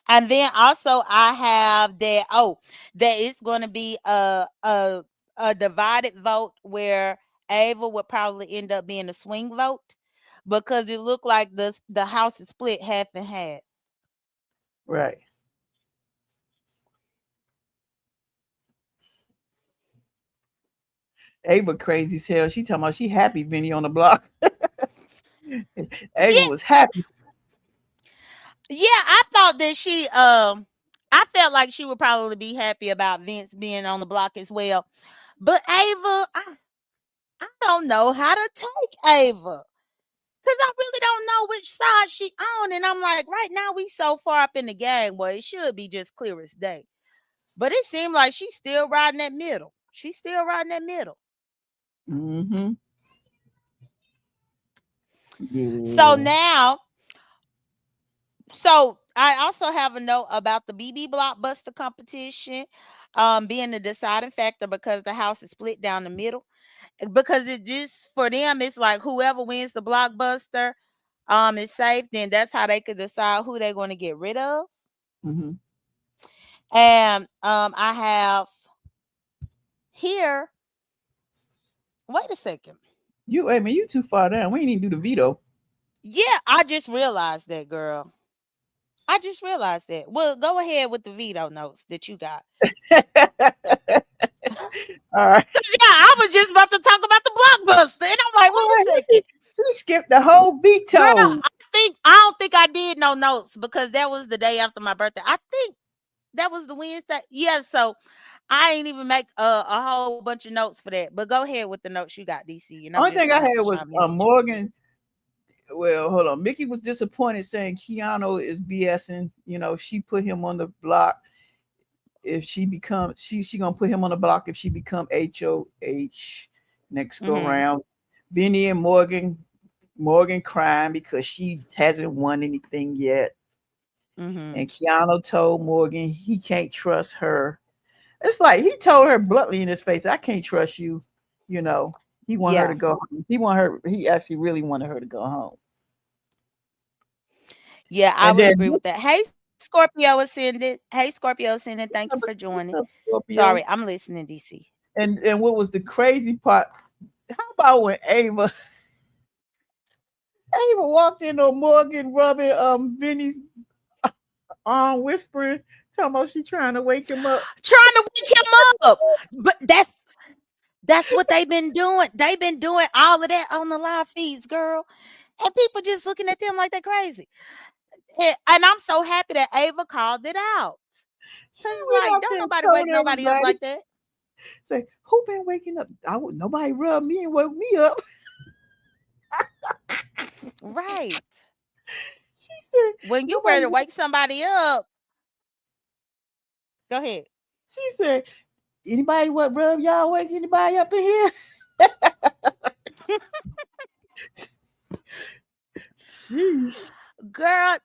And then also I have that that it's going to be a divided vote where Ava would probably end up being a swing vote because it looked like the house is split half and half. Right. Ava crazy as hell. She talking about she happy Vinny on the block. Ava Yeah, was happy. yeah, I thought that I felt like she would probably be happy about Vince being on the block as well. But Ava, I don't know how to take Ava. Cause I really don't know which side she on, and I'm like, right now we so far up in the game, well, it should be just clear as day. But it seemed like she's still riding that middle. She's still riding that middle. Mm-hmm. So Yeah. now, so I also have a note about the BB Blockbuster competition, being the deciding factor because the house is split down the middle. Because it just for them, it's like whoever wins the blockbuster, is safe. Then that's how they could decide who they're going to get rid of. Mm-hmm. And I have here. Wait a second. You, I mean, you too far down. We ain't even do the veto. Yeah, I just realized that, girl. I just realized that. Well, go ahead with the veto notes that you got. All right. Cause yeah, I was just about to talk about the blockbuster, and I'm like, wait a Oh, second, she skipped the whole girl. veto. I don't think I did no notes because that was the day after my birthday. I think that was the Wednesday. Yeah, so I ain't even make a whole bunch of notes for that. But go ahead with the notes you got, DC, and I'm just Only gonna thing have I to had chime was in with you. Morgan. Well, hold on. Mickey was disappointed saying Keanu is BSing. You know, she put him on the block. If she becomes, she gonna put him on the block if she become HOH next go Mhm. round. Vinny and Morgan crying because she hasn't won anything yet. Mhm. And Keanu told Morgan he can't trust her. It's like he told her bluntly in his face, "I can't trust you." You know, he want her to Yeah. go home. He want her. He actually really wanted her to go home. Yeah, I And would then agree with that. Hey, Scorpio ascendant. Hey, Scorpio ascendant. Thank you for what's joining. up, Scorpio? Sorry, I'm listening, DC. And what was the crazy part? How about when Ava walked in on Morgan rubbing Vinny's arm, whispering, talking about she trying to wake him up. Trying to wake him up. But that's what they've been doing. They've been doing all of that on the live feeds, girl. And people just looking at them like they're crazy. And I'm so happy that Ava called it out. She Cause went like, out don't there and nobody told wake nobody up everybody, like that. say, who been waking up? I would nobody rubbed me and woke me up. Right. She said, When you ready nobody to wake somebody up, go ahead. she said, anybody what rub y'all wake anybody up in here? Sheesh. Girl,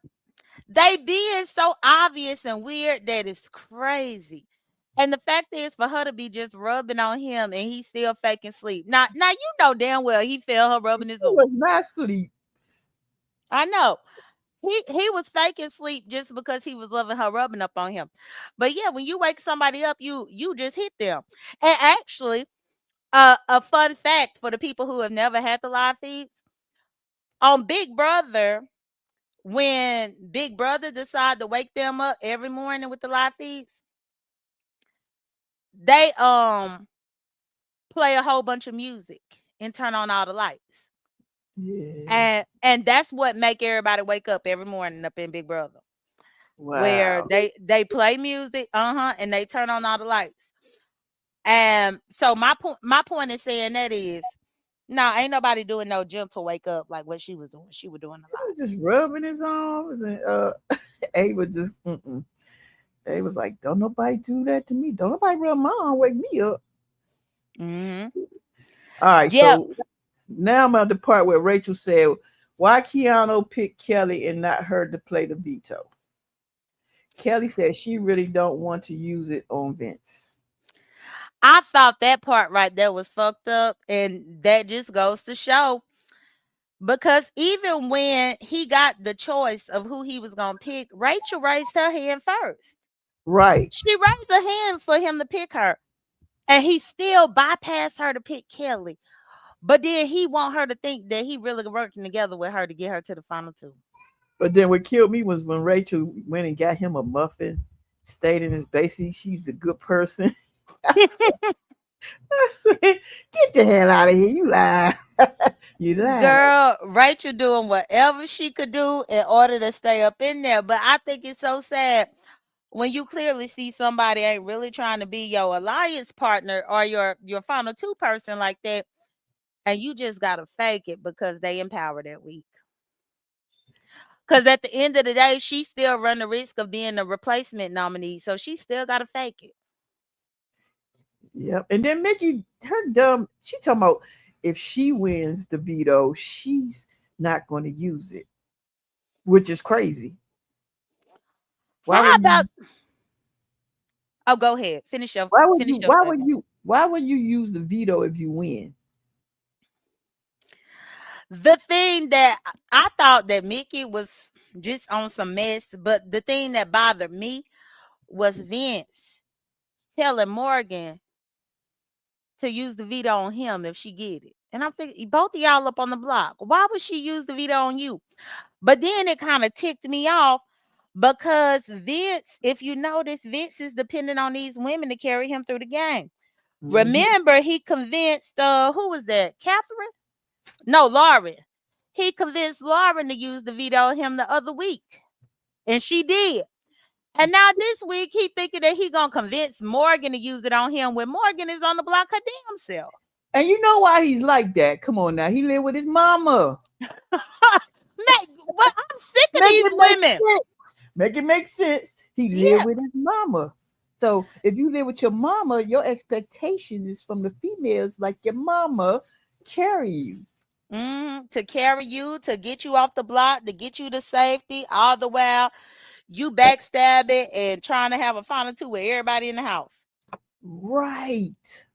they being so obvious and weird that it's crazy. And the fact is for her to be just rubbing on him and he's still faking sleep. Now you know damn well he felt her rubbing his He arm. was not asleep. I know. He was faking sleep just because he was loving her rubbing up on him. But yeah, when you wake somebody up, you just hit them. And actually, a fun fact for the people who have never had the live feeds on Big Brother, when Big Brother decide to wake them up every morning with the live feeds, they play a whole bunch of music and turn on all the lights. Yeah. And that's what make everybody wake up every morning up in Big Brother. Where Wow. they play music, and they turn on all the lights. And so my point in saying that is, no, ain't nobody doing no gentle wake up like what she was doing. She was doing a He lot. was just rubbing his arms and Ava just They was like, don't nobody do that to me. Don't nobody rub my arm, wake me up. Mm-hmm. All right, Yeah, so now I'm at the part where Rachel said, why Keanu picked Kelly and not her to play the veto? Kelly said she really don't want to use it on Vince. I thought that part right there was fucked up, and that just goes to show because even when he got the choice of who he was gonna pick, Rachel raised her hand first. Right. She raised her hand for him to pick her, and he still bypassed her to pick Kelly. But then he want her to think that he really working together with her to get her to the final two. But then what killed me was when Rachel went and got him a muffin, stayed in his basement. She's a good person. I said, get the hell out of here. You lie. You lie. Girl, Rachel doing whatever she could do in order to stay up in there. But I think it's so sad when you clearly see somebody ain't really trying to be your alliance partner or your final two person like that, and you just gotta fake it because they in power that week. Because at the end of the day, she still run the risk of being a replacement nominee, so she still gotta fake it. Yep. And then Mickey, her dumb, she talking about if she wins the veto, she's not going to use it, which is crazy. Why How would about? you? Oh, go ahead. Finish your Why would finish you? your Why would statement. you? Why would you use the veto if you win? The thing that I thought that Mickey was just on some mess, but the thing that bothered me was Vince telling Morgan to use the veto on him if she get it. And I'm thinking both of y'all up on the block. Why would she use the veto on you? But then it kind of ticked me off because Vince, if you notice, Vince is dependent on these women to carry him through the game. Mm-hmm. Remember, he convinced who was that? Catherine? No, Lauren. He convinced Lauren to use the veto on him the other week. And she did. And now this week he thinking that he gonna convince Morgan to use it on him when Morgan is on the block her damn self. And you know why he's like that? Come on now, he lived with his mama. But I'm sick of Make these it make women. sense. Make it make sense. He lived Yeah. with his mama. So if you live with your mama, your expectation is from the females like your mama carry you. To carry you, to get you off the block, to get you to safety, all the while you backstabbing and trying to have a final two with everybody in the house. Right.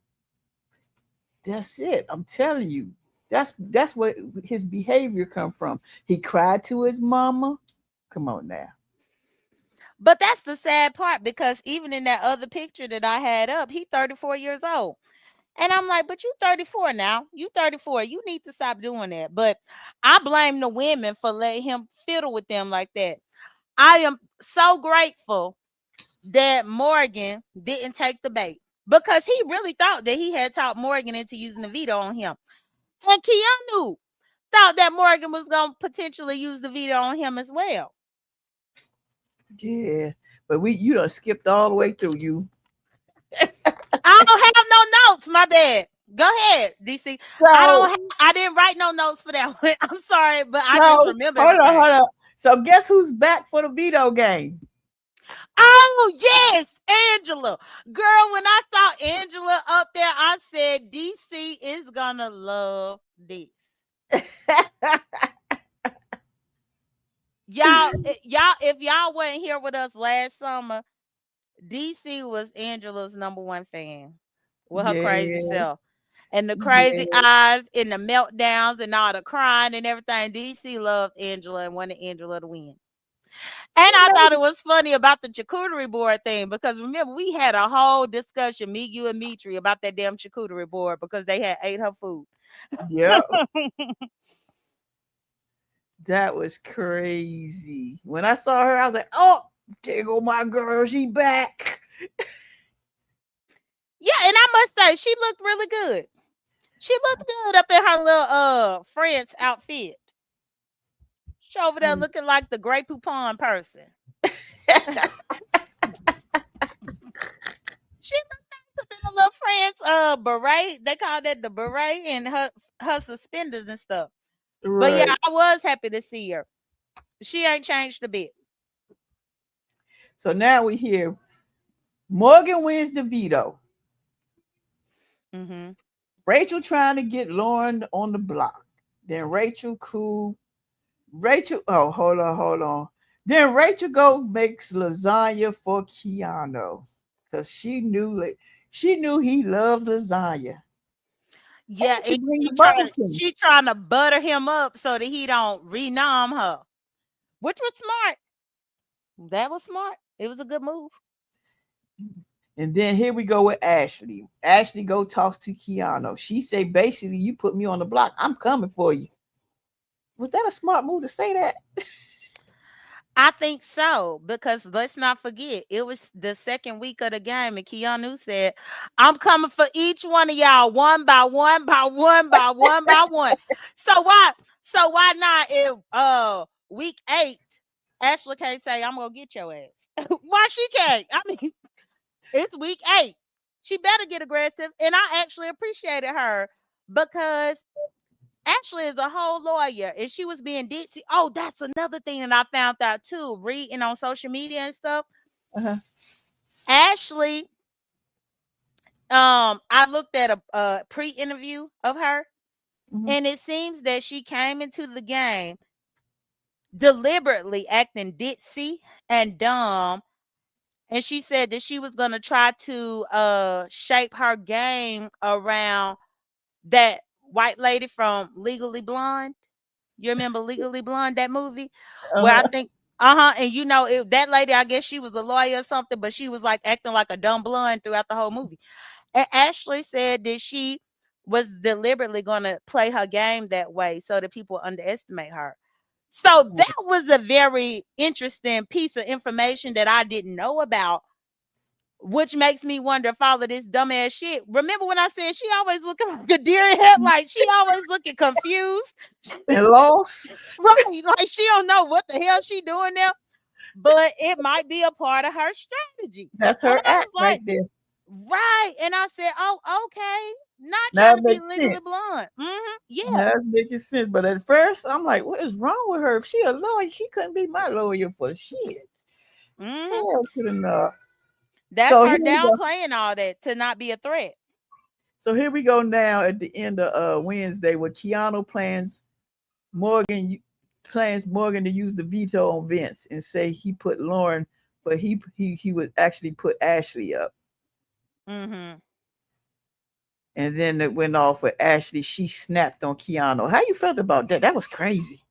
That's it. I'm telling you. That's what his behavior come from. He cried to his mama Come on now. But that's the sad part because even in that other picture that I had up, he 34 years old. And I'm like, but you 34 now. You 34. You need to stop doing that. But I blame the women for letting him fiddle with them like that. I am so grateful that Morgan didn't take the bait because he really thought that he had talked Morgan into using the veto on him. And Keanu thought that Morgan was going to potentially use the veto on him as well. Yeah, but you done skipped all the way through you. I don't have no notes. My bad. Go ahead, DC. So I didn't write no notes for that one. I'm sorry, but I just remember hold everything. on. So guess who's back for the veto game? Oh, yes, Angela. Girl, when I saw Angela up there, I said DC is gonna love this. Y'all, if y'all wasn't here with us last summer, DC was Angela's number one fan with her crazy self. And the crazy eyes and the meltdowns and all the crying and everything. DC loved Angela and wanted Angela to win. And I thought it was funny about the charcuterie board thing because remember, we had a whole discussion, me, you, and Mitri, about that damn charcuterie board because they had ate her food. Yep. That was crazy. When I saw her, I was like, oh, there go my girl. She back. Yeah, and I must say, she looked really good. She looked good up in her little France outfit. She over there looking like the Grey Poupon person. She looked nice in a little France beret. They call that the beret and her suspenders and stuff. Right. But yeah, I was happy to see her. She ain't changed a bit. So now we hear Morgan wins the veto. Mm-hmm. Rachel trying to get Lauren on the block. Then Rachel cool. Rachel, oh, hold on. Then Rachel makes lasagna for Keanu because she knew he loves lasagna. Yeah, she trying to butter him up so that he don't renom her, which was smart. That was smart. It was a good move. And then here we go with Ashley. Ashley talks to Keanu. She say, basically, you put me on the block. I'm coming for you. Was that a smart move to say that? I think so, because let's not forget, it was the second week of the game, and Keanu said, I'm coming for each one of y'all one by one by one by one by one. So why not if week 8, Ashley can't say, I'm gonna get your ass? Why she can't? I mean, it's week 8. She better get aggressive. And I actually appreciated her because Ashley is a whole lawyer and she was being ditzy. Oh, that's another thing that I found out too, reading on social media and stuff. Uh-huh. Ashley, I looked at a pre-interview of her, and it seems that she came into the game deliberately acting ditzy and dumb. And she said that she was going to try to shape her game around that white lady from Legally Blonde. You remember Legally Blonde, that movie? Where I think, and you know, that lady, I guess she was a lawyer or something, but she was like acting like a dumb blonde throughout the whole movie. And Ashley said that she was deliberately going to play her game that way so that people underestimate her. So that was a very interesting piece of information that I didn't know about, which makes me wonder if all of this dumbass shit. Remember when I said she always looking like a deer in headlights? She always looking confused and lost. Right, like she don't know what the hell she doing there. But it might be a part of her strategy. That's her act right there. Right. And I said, oh, okay. Not trying to be Legally Blonde. Yeah. That's making sense. But at first, I'm like, what is wrong with her? If she a lawyer, she couldn't be my lawyer for shit. Hell to the no. That's her downplaying all that to not be a threat. So here we go now at the end of Wednesday, where Keanu plans Morgan to use the veto on Vince and say he put Lauren, but he would actually put Ashley up. And then it went off with Ashley. She snapped on Keanu. How you felt about that? That was crazy.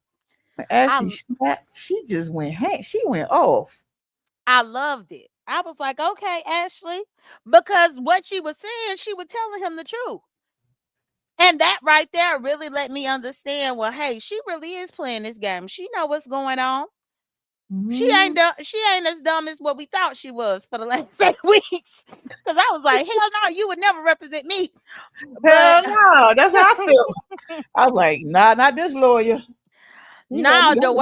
When I Ashley snapped, she just went she went off. I loved it. I was like, okay, Ashley, because what she was saying, she was telling him the truth. And that right there really let me understand, well, hey, she really is playing this game. She know what's going on. Hmm. She ain't as dumb as what we thought she was for the last 8 weeks. Cause I was like, hell no, you would never represent me. But Hell no, that's how I felt. I was like, nah, not this lawyer. He let now me go.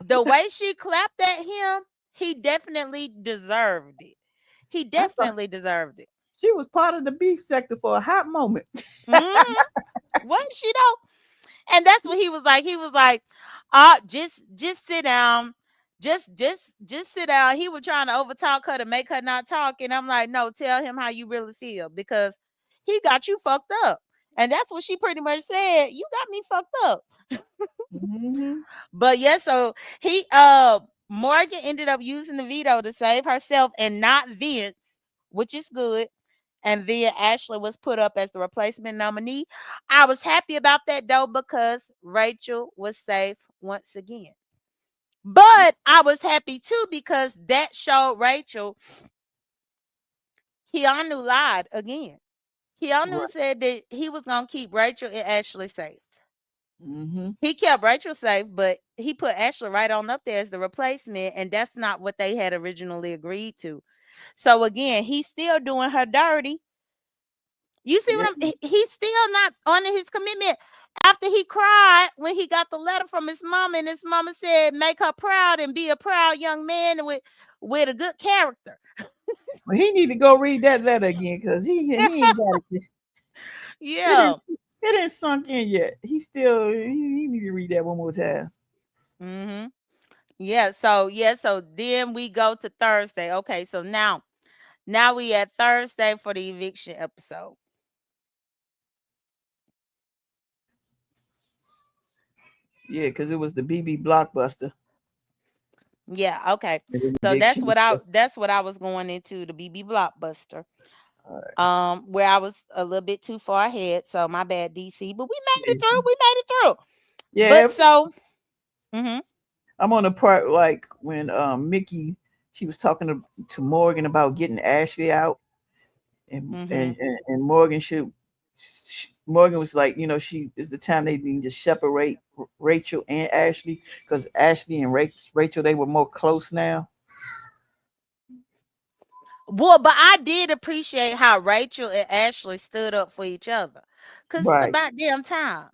the way she clapped at him, he definitely deserved it. He I thought definitely deserved it. she was part of the beef sector for a hot moment. Mhm. Wasn't she though? And that's what he was like. He was like, just sit down. Just sit down. He was trying to overtalk her to make her not talk. And I'm like, no, tell him how you really feel because he got you fucked up. And that's what she pretty much said. You got me fucked up. Hmm. But yeah, so he Morgan ended up using the veto to save herself and not Vince, which is good. And then Ashley was put up as the replacement nominee. I was happy about that though because Rachel was safe once again. But I was happy too because that showed Rachel Keanu lied again. Keanu Right. said that he was gonna keep Rachel and Ashley safe. Hmm. He kept Rachel safe, but he put Ashley right on up there as the replacement, and that's not what they had originally agreed to. So again, he's still doing her dirty. You see Yeah. what he's still not honoring his commitment. After he cried when he got the letter from his mama, and his mama said, "Make her proud and be a proud young man with a good character." Well, he need to go read that letter again because he ain't got it. It Yeah. didn't it didn't sunk in yet. He need to read that one more time. Mhm. So then we go to Thursday. Okay, so now we at Thursday for the eviction episode. Yeah, because it was the BB Blockbuster. Yeah, okay. And then So eviction. that's what I was going into, the BB Blockbuster. All right. Where I was a little bit too far ahead. So my bad, DC. But we made it Yeah. through. We made it through. Yeah, But so mhm. I'm on the part like when Mickey she was talking to Morgan about getting Ashley out, Mhm. and Morgan Morgan was like, she is the time they need to separate Rachel and Ashley because Ashley and Rachel they were more close now. Well, but I did appreciate how Rachel and Ashley stood up for each other. Cause it's Right. about damn time.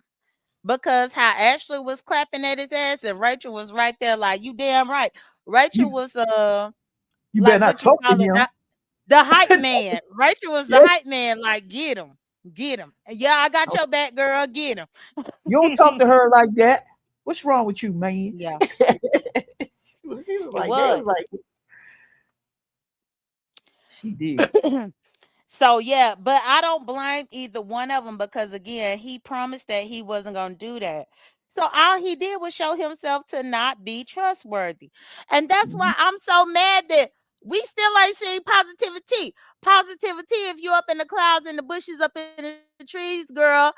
Because how Ashley was clapping at his ass and Rachel was right there like, you damn right. Rachel You was you better like not what you talk to call it, him. the hype man. Rachel was the Yeah. hype man, like, get him. Get him. Yeah, I got your back, girl. Get him. You don't talk to her like that. What's wrong with you, man? Yeah, She was it like that. It was was. like she did. So yeah, but I don't blame either one of them because again, he promised that he wasn't going to do that. So all he did was show himself to not be trustworthy. And that's why Mhm. I'm so mad that we still ain't seeing positivity. Positivity if you up in the clouds and the bushes up in the trees, girl.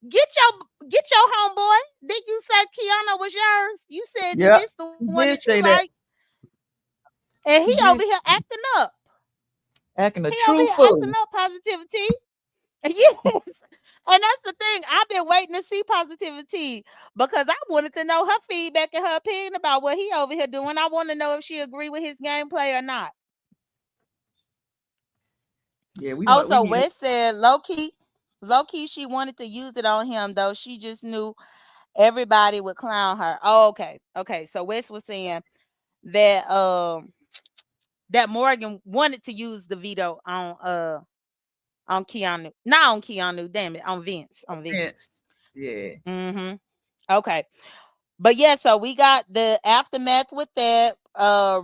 Get your homeboy. Did you say Kiana was yours? You said that this Yeah, the one she that you did like, say that. and he She over here did acting up. acting a He over true here acting fool. up positivity. Yes. And that's the thing. I've been waiting to see positivity because I wanted to know her feedback and her opinion about what he over here doing. I want to know if she agree with his gameplay or not. Yeah, we Also, need. Wes said low key, she wanted to use it on him though. She just knew everybody would clown her. Oh, okay, okay. So Wes was saying that that Morgan wanted to use the veto on Keanu, not on Keanu. Damn it, on Vince, on Vince. Offense. Yeah. Mm-hmm. Okay. But yeah, so we got the aftermath with that.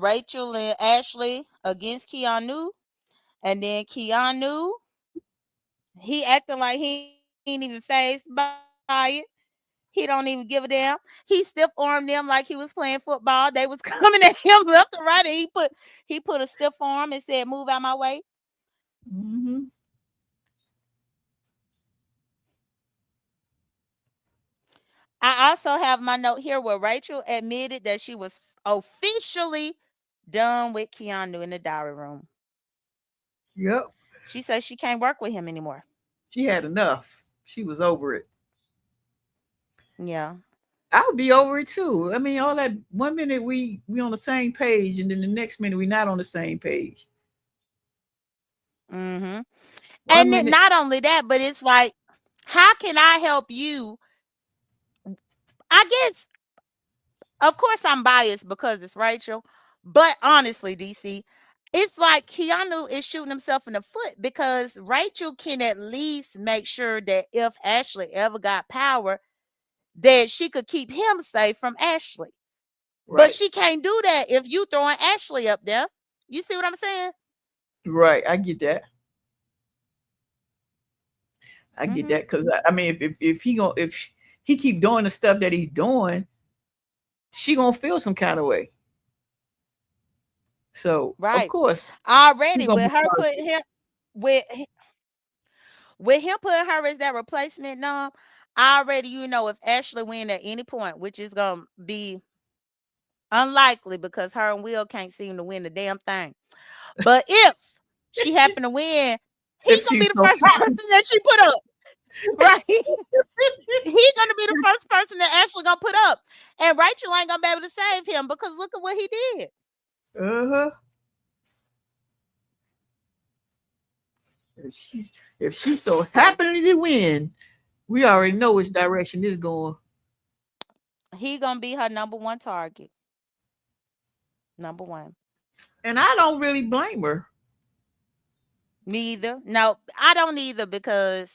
Rachel and Ashley against Keanu. And then Keanu, he acting like he ain't even phased by it. He don't even give a damn. He stiff armed them like he was playing football. They was coming at him left and right, and he put a stiff arm and said, "Move out my way." Hmm. I also have my note here where Rachel admitted that she was officially done with Keanu in the diary room. Yep. She says she can't work with him anymore. She had enough. She was over it. Yeah. I would be over it too. I mean, all that one minute we on the same page, and then the next minute we not on the same page. Mm-hmm. One And then minute, not only that, but it's like, how can I help you? I guess, of course, I'm biased because it's Rachel, but honestly, DC, it's like Keanu is shooting himself in the foot because Rachel can at least make sure that if Ashley ever got power, that she could keep him safe from Ashley. But right, she can't do that if you throwing Ashley up there. You see what I'm saying? right. I get that. I get Mm-hmm. that because I mean, if he gonna if he keep doing the stuff that he's doing, she gonna feel some kind of way. So of Right. course she's Already gonna be with her putting positive. him with with him putting her as that replacement numb, already if Ashley win at any point, which is gonna be unlikely because her and Will can't seem to win the damn thing. But if she happen to win, If he gonna be she's the so first happy, person that she put up. Right. He gonna be the first person that Ashley gonna put up. And Rachel ain't gonna be able to save him because look at what he did. uh-huh. If she's so happy to win, we already know which direction this going. He gonna be her number one target. Number one. And I don't really blame her. Me either. No, I don't either because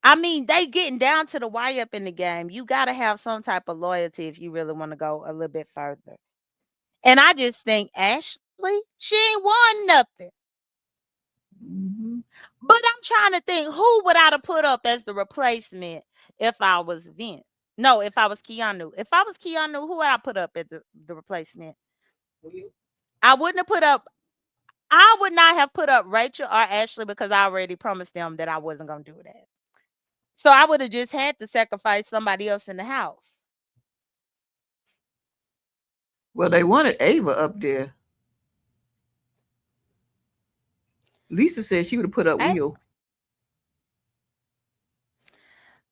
I mean they getting down to the wire up in the game. You gotta have some type of loyalty if you really want to go a little bit further. And I just think Ashley, she ain't won nothing. Hmm. But I'm trying to think who would I have put up as the replacement if I was Vince? No, if I was Keanu. If I was Keanu, who would I put up as the replacement? I wouldn't have put up I would not have put up Rachel or Ashley because I already promised them that I wasn't gonna do that. So I would have just had to sacrifice somebody else in the house. Well, they wanted Ava up there. Lisa said she would have put up Eh, Will.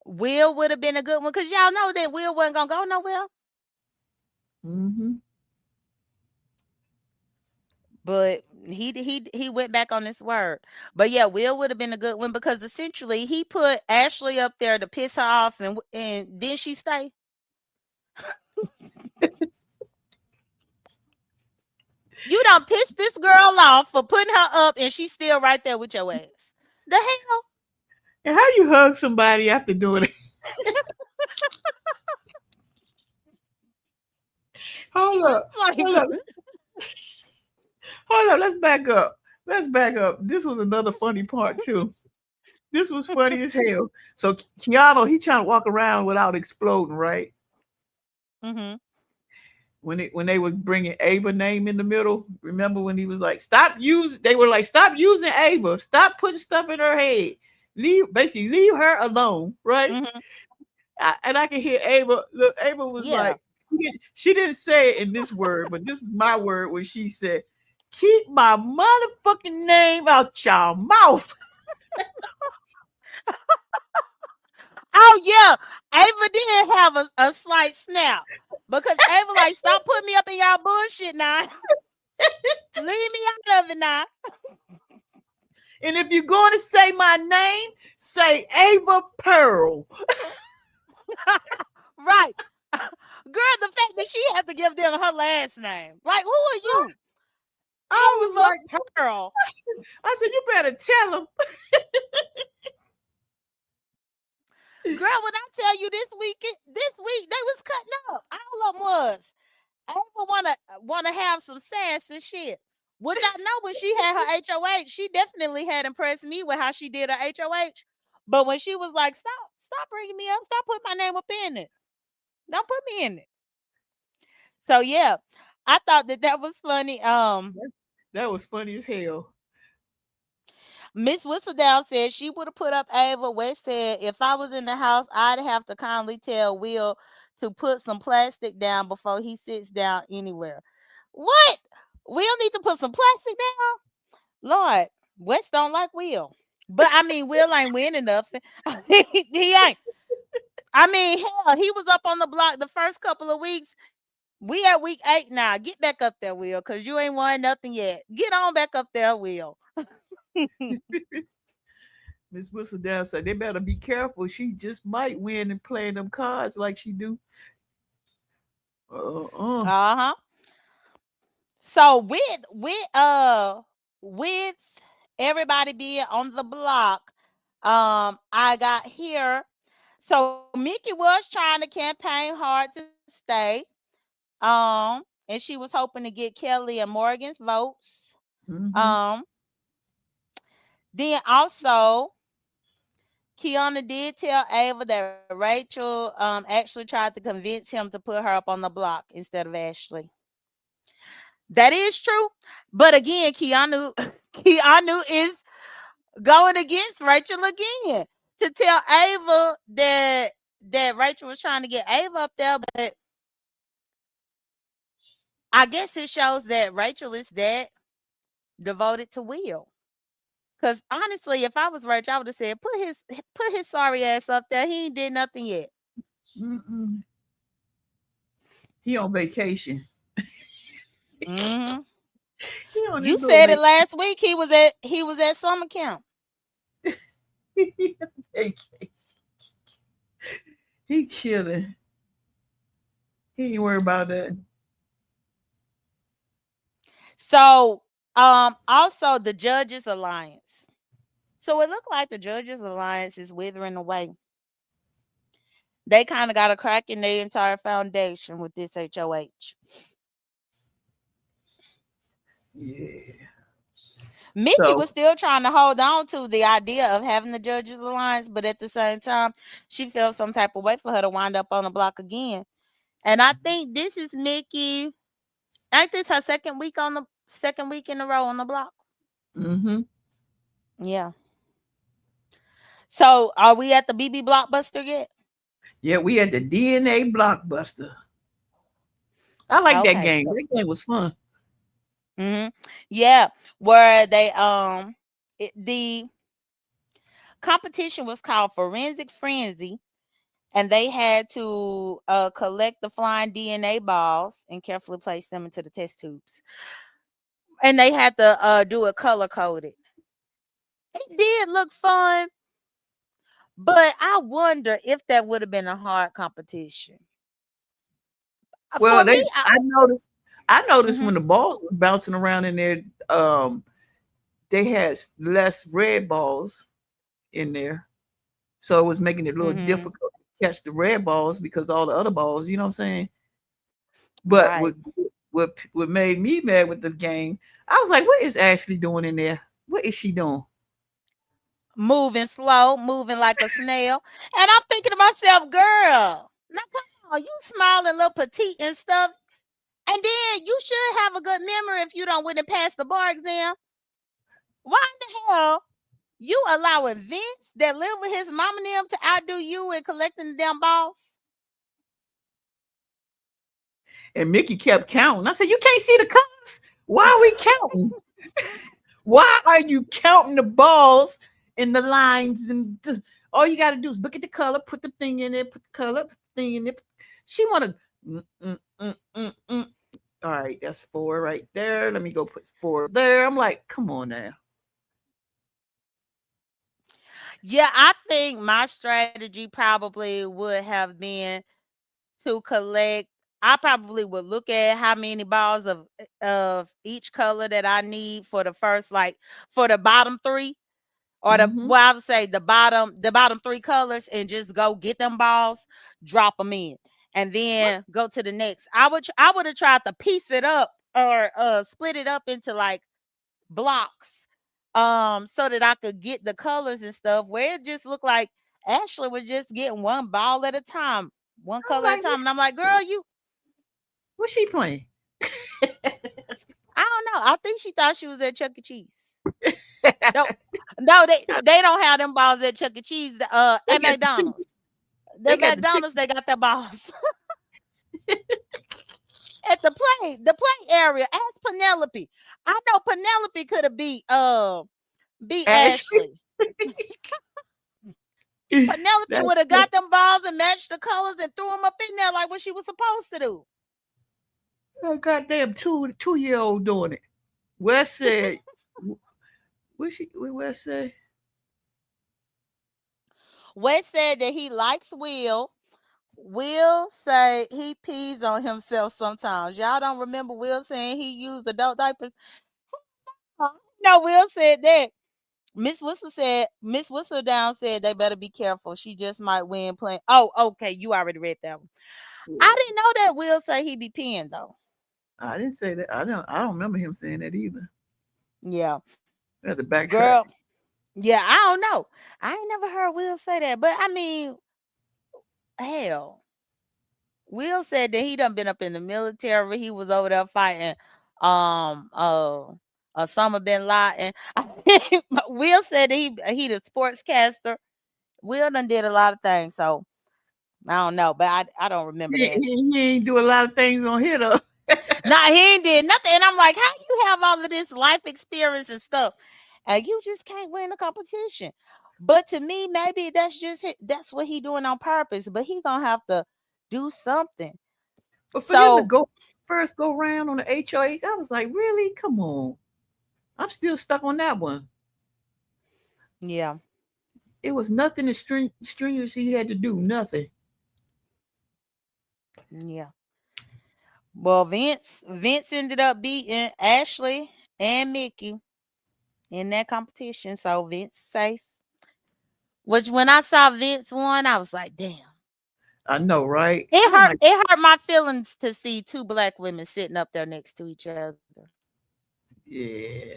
Will would have been a good one because y'all know that Will wasn't gonna go nowhere. Hmm. But he went back on his word. But yeah, Will would have been a good one because essentially he put Ashley up there to piss her off, and then she stay. You don't piss this girl off for putting her up, and she's still right there with your ass. The hell? And how you hug somebody after doing it? Hold up, Like, hold up, hold up. Let's back up. Let's back up. This was another funny part too. This was funny as hell. So Keanu, he trying to walk around without exploding, right? mm-hmm. When they was bringing Ava name in the middle, remember when he was like, "Stop using." They were like, "Stop using Ava. Stop putting stuff in her head. Leave her alone." Right? Mm-hmm. And I can hear Ava. Look, Ava was Yeah. like, she didn't say it in this word, but this is my word when she said, "Keep my motherfucking name out your mouth." Oh yeah, Ava did have a slight snap because Ava like stop putting me up in y'all bullshit now. Leave me out of it now. And if you're going to say my name, say Ava Pearl. Right. Girl, the fact that she had to give them her last name. Like, who are you? I was Ava like, Pearl. I said, you better tell him. Girl, when I tell you this week they was cutting up. All of them was. Ava wanna have some sass and shit. Which I know when she had her HOH, she definitely had impressed me with how she did her HOH. But when she was like, stop bringing me up, stop putting my name up in it. Don't put me in it. So yeah, I thought that was funny. That was funny as hell. Miss Whistledown said she would have put up Ava. West said, if I was in the house, I'd have to kindly tell Will to put some plastic down before he sits down anywhere. What? Will need to put some plastic down? Lord, West don't like Will. But I mean, Will ain't winning nothing. He ain't. I mean, hell, he was up on the block the first couple of weeks. We at week 8 now. Get back up there, Will, because you ain't won nothing yet. Get on back up there, Will. Miss Whistledown said they better be careful. She just might win and playing them cards like she do. Uh-uh. Uh-huh. So with everybody being on the block, I got here. So Mickey was trying to campaign hard to stay. And she was hoping to get Kelly and Morgan's votes. Mm-hmm. Um, then also Kiana did tell Ava that Rachel actually tried to convince him to put her up on the block instead of Ashley. That is true. But again, Keanu Keanu is going against Rachel again to tell Ava that Rachel was trying to get Ava up there, but I guess it shows that Rachel is that devoted to Will. Cause honestly, if I was Rachel, I would have said, put his sorry ass up there. He ain't did nothing yet. Mm-mm. He on vacation. Hmm. He on You his little said it last week. He was at summer camp. vacation. He chilling. He ain't worried about that. So also the Judges Alliance. So it looked like the Judges Alliance is withering away. They kind of got a crack in their entire foundation with this HOH. Yeah. Mickey So was still trying to hold on to the idea of having the Judges Alliance, but at the same time, she felt some type of way for her to wind up on the block again. And I think this is Mickey. Ain't this her second week in a row on the block? mm-hmm. Yeah. So are we at the BB Blockbuster yet? Yeah, we had the DNA blockbuster. I like that Okay. game. So That game was fun. yeah, where the competition was called Forensic Frenzy, and they had to collect the flying DNA balls and carefully place them into the test tubes. And they had to do it color coded. It did look fun, but I wonder if that would have been a hard competition. Well, For they me, I noticed mhm, when the balls were bouncing around in there, um, they had less red balls in there. So it was making it a little mhm, difficult to catch the red balls because all the other balls, you know what I'm saying? But right. what made me mad with the game, I was like, what is Ashley doing in there? What is she doing? Moving slow, moving like a snail. And I'm thinking to myself, girl, now come on, you smiling little petite and stuff. And then you should have a good memory if you don't win and pass the bar exam. Why in the hell you allowing Vince that live with his mom and them to outdo you in collecting the damn balls? And Mickey kept counting. I said, you can't see the colors? Why are we counting? Why are you counting the balls and the lines? All you got to do is look at the color, put the thing in it, put the color, put the thing in it. She want to. Mm, mm, mm, mm, mm. All right, that's 4 right there. Let me go put 4 there. I'm like, come on now. Yeah, I think my strategy probably would have been to collect. I probably would look at how many balls of each color that I need for the first, like for the bottom three, or Mm-hmm. I would say the bottom three colors, and just go get them balls, drop them in, and What? then go to the next. I would have tried to piece it up, or split it up into like blocks, so that I could get the colors and stuff, where it just looked like Ashley was just getting one ball at a time, one I'm color at a like, time. And I'm like, girl, what's she playing? I don't know. I think she thought she was at Chuck E. Cheese. No, no, they don't have them balls at Chuck E. Cheese. They At got the chicken. McDonald's. The They got the McDonald's, chicken. they got their balls at the play area. Ask Penelope. I know Penelope could have beat Ashley. Ashley. Penelope That's would have funny. got them balls and matched the colors and threw them up in there like what she was supposed to do. A goddamn 2 year old doing it. Wes said, Wes said, Wes said that he likes Will. Will say he pees on himself sometimes. Y'all don't remember Will saying he used adult diapers? Huh? No, Will said that. Miss Whistle down said they better be careful. She just might win playing. Oh, okay. You already read that one. I didn't know that Will say he be peeing though. I didn't say that. I don't remember him saying that either. Yeah. I had to backtrack. Girl. Yeah, I don't know. I ain't never heard Will say that. But I mean, hell. Will said that he done been up in the military. He was over there fighting um uh Osama bin Laden. Will said that he the sportscaster. Will done did a lot of things, so I don't know, but I don't remember that. He ain't do a lot of things on here though. Nah, he ain't did nothing. And I'm like, how you have all of this life experience and stuff, and you just can't win the competition? But to me, maybe that's what he doing on purpose. But he gonna have to do something. But for him to So go round on the HOH, I was like, really? Come on. I'm still stuck on that one. yeah, It was nothing strenuous he had to do. Nothing. yeah. Well, Vince ended up beating Ashley and Mickey in that competition, so Vince is safe. Which when I saw Vince won, I was like, damn. I know, right? It I'm hurt. like, It hurt my feelings to see two black women sitting up there next to each other. yeah.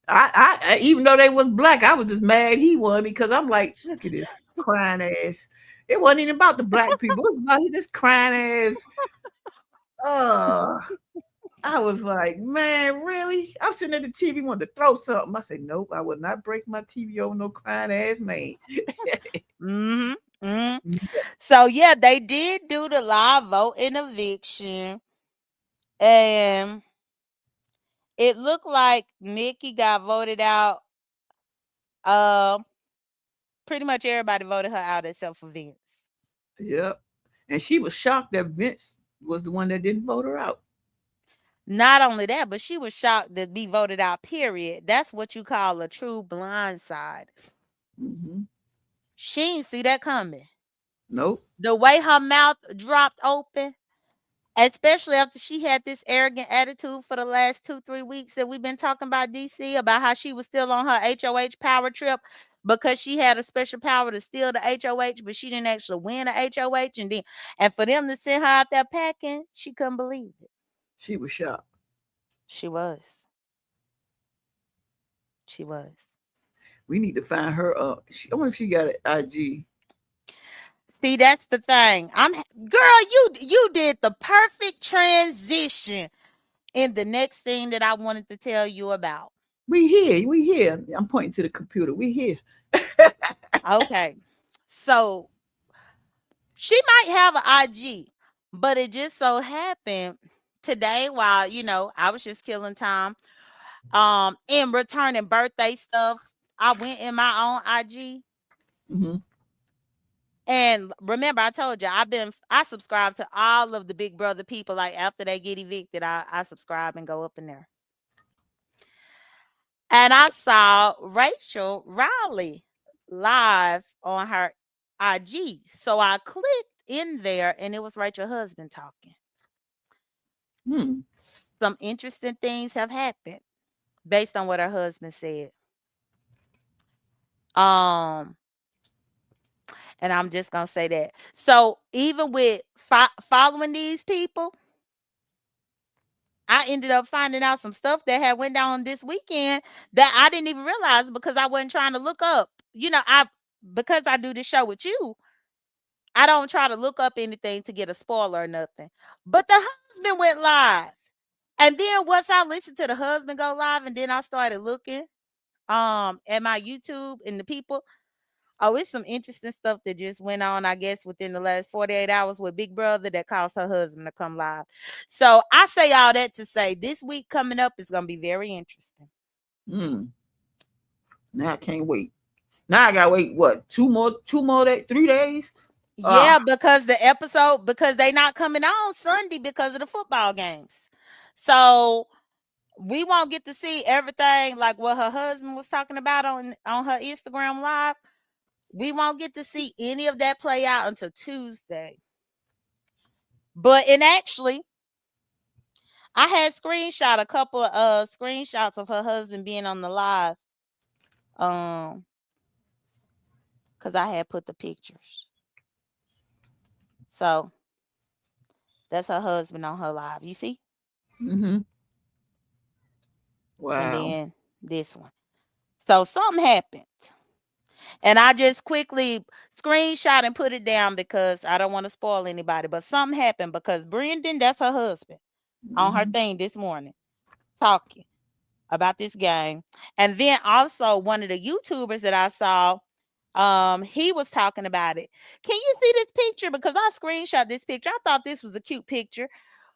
I even though they was black, I was just mad he won because I'm like, look at this crying ass. It wasn't even about the black people. It was about this crying ass. Uh, I was like, man, really? I'm sitting at the TV wanting to throw something. I said, nope, I will not break my TV over no crying ass man. Mm-hmm. Mm-hmm. So yeah, they did do the live vote in eviction, and it looked like Mickey got voted out. Uh, Pretty much everybody voted her out except for Vince. Yep. And she was shocked that Vince was the one that didn't vote her out. Not only that, but she was shocked to be voted out. Period. That's what you call a true blindside. Mm-hmm. She didn't see that coming. Nope. The way her mouth dropped open, especially after she had this arrogant attitude for the last 2-3 weeks that we've been talking about DC, about how she was still on her HOH power trip because she had a special power to steal the HOH, but she didn't actually win the HOH. And for them to send her out there packing, she couldn't believe it. She was shocked. She was. She was. We need to find her. I wonder if she got an IG. See, that's the thing. Girl, you did the perfect transition in the next thing that I wanted to tell you about. We here. We here. I'm pointing to the computer. We here. Okay. So she might have an IG, but it just so happened today while, I was just killing time, in returning birthday stuff, I went in my own IG. Mm-hmm. And remember, I told you I subscribe to all of the Big Brother people. Like after they get evicted, I subscribe and go up in there. And I saw Rachel Riley live on her IG. So I clicked in there and it was Rachel's husband talking. Hmm. Some interesting things have happened based on what her husband said. Um, and I'm just gonna say that. So even with following these people, I ended up finding out some stuff that had went down this weekend that I didn't even realize because I wasn't trying to look up. Because I do this show with you, I don't try to look up anything to get a spoiler or nothing. But the husband went live And then once I listened to the husband go live, and then I started looking at my YouTube and the people. Oh, it's some interesting stuff that just went on, I guess, within the last 48 hours with Big Brother that caused her husband to come live. So I say all that to say this week coming up is going to be very interesting. Now I can't wait. Now I gotta wait. What? 3 days? Yeah, because because they not coming on Sunday because of the football games. So we won't get to see everything like what her husband was talking about on her Instagram live. We won't get to see any of that play out until Tuesday. But actually, I had a couple of screenshots of her husband being on the live. Because I had put the pictures. So that's her husband on her live. You see? Mm-hmm. Wow. And then this one. So something happened. And I just quickly screenshot and put it down because I don't want to spoil anybody. But something happened because Brendan, that's her husband, on her thing this morning, talking about this game. And then also one of the YouTubers that I saw, he was talking about it. Can you see this picture? Because I screenshot this picture. I thought this was a cute picture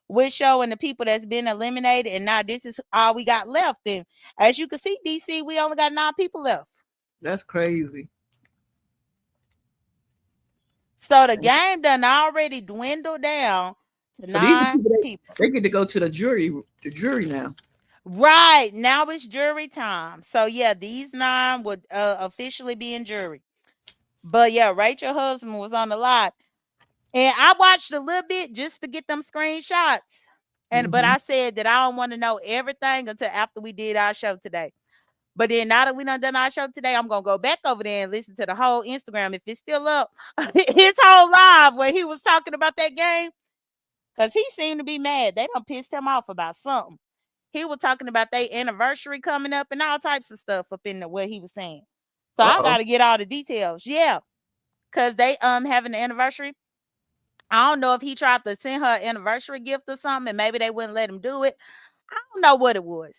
with showing the people that's been eliminated. And now this is all we got left. And as you can see, DC, we only got 9 people left. That's crazy. So the game done already dwindled down to 9 people. They get to go to the jury now. Right. Now it's jury time. So yeah, these 9 would officially be in jury. But yeah, Rachel husband was on the live. And I watched a little bit just to get them screenshots. But I said that I don't want to know everything until after we did our show today. But then now that we done our show today, I'm gonna go back over there and listen to the whole Instagram if it's still up. His whole live where he was talking about that game. Because he seemed to be mad. They done pissed him off about something. He was talking about their anniversary coming up and all types of stuff up in what he was saying. So I gotta get all the details. Yeah. Cause they having the anniversary. I don't know if he tried to send her an anniversary gift or something, and maybe they wouldn't let him do it. I don't know what it was.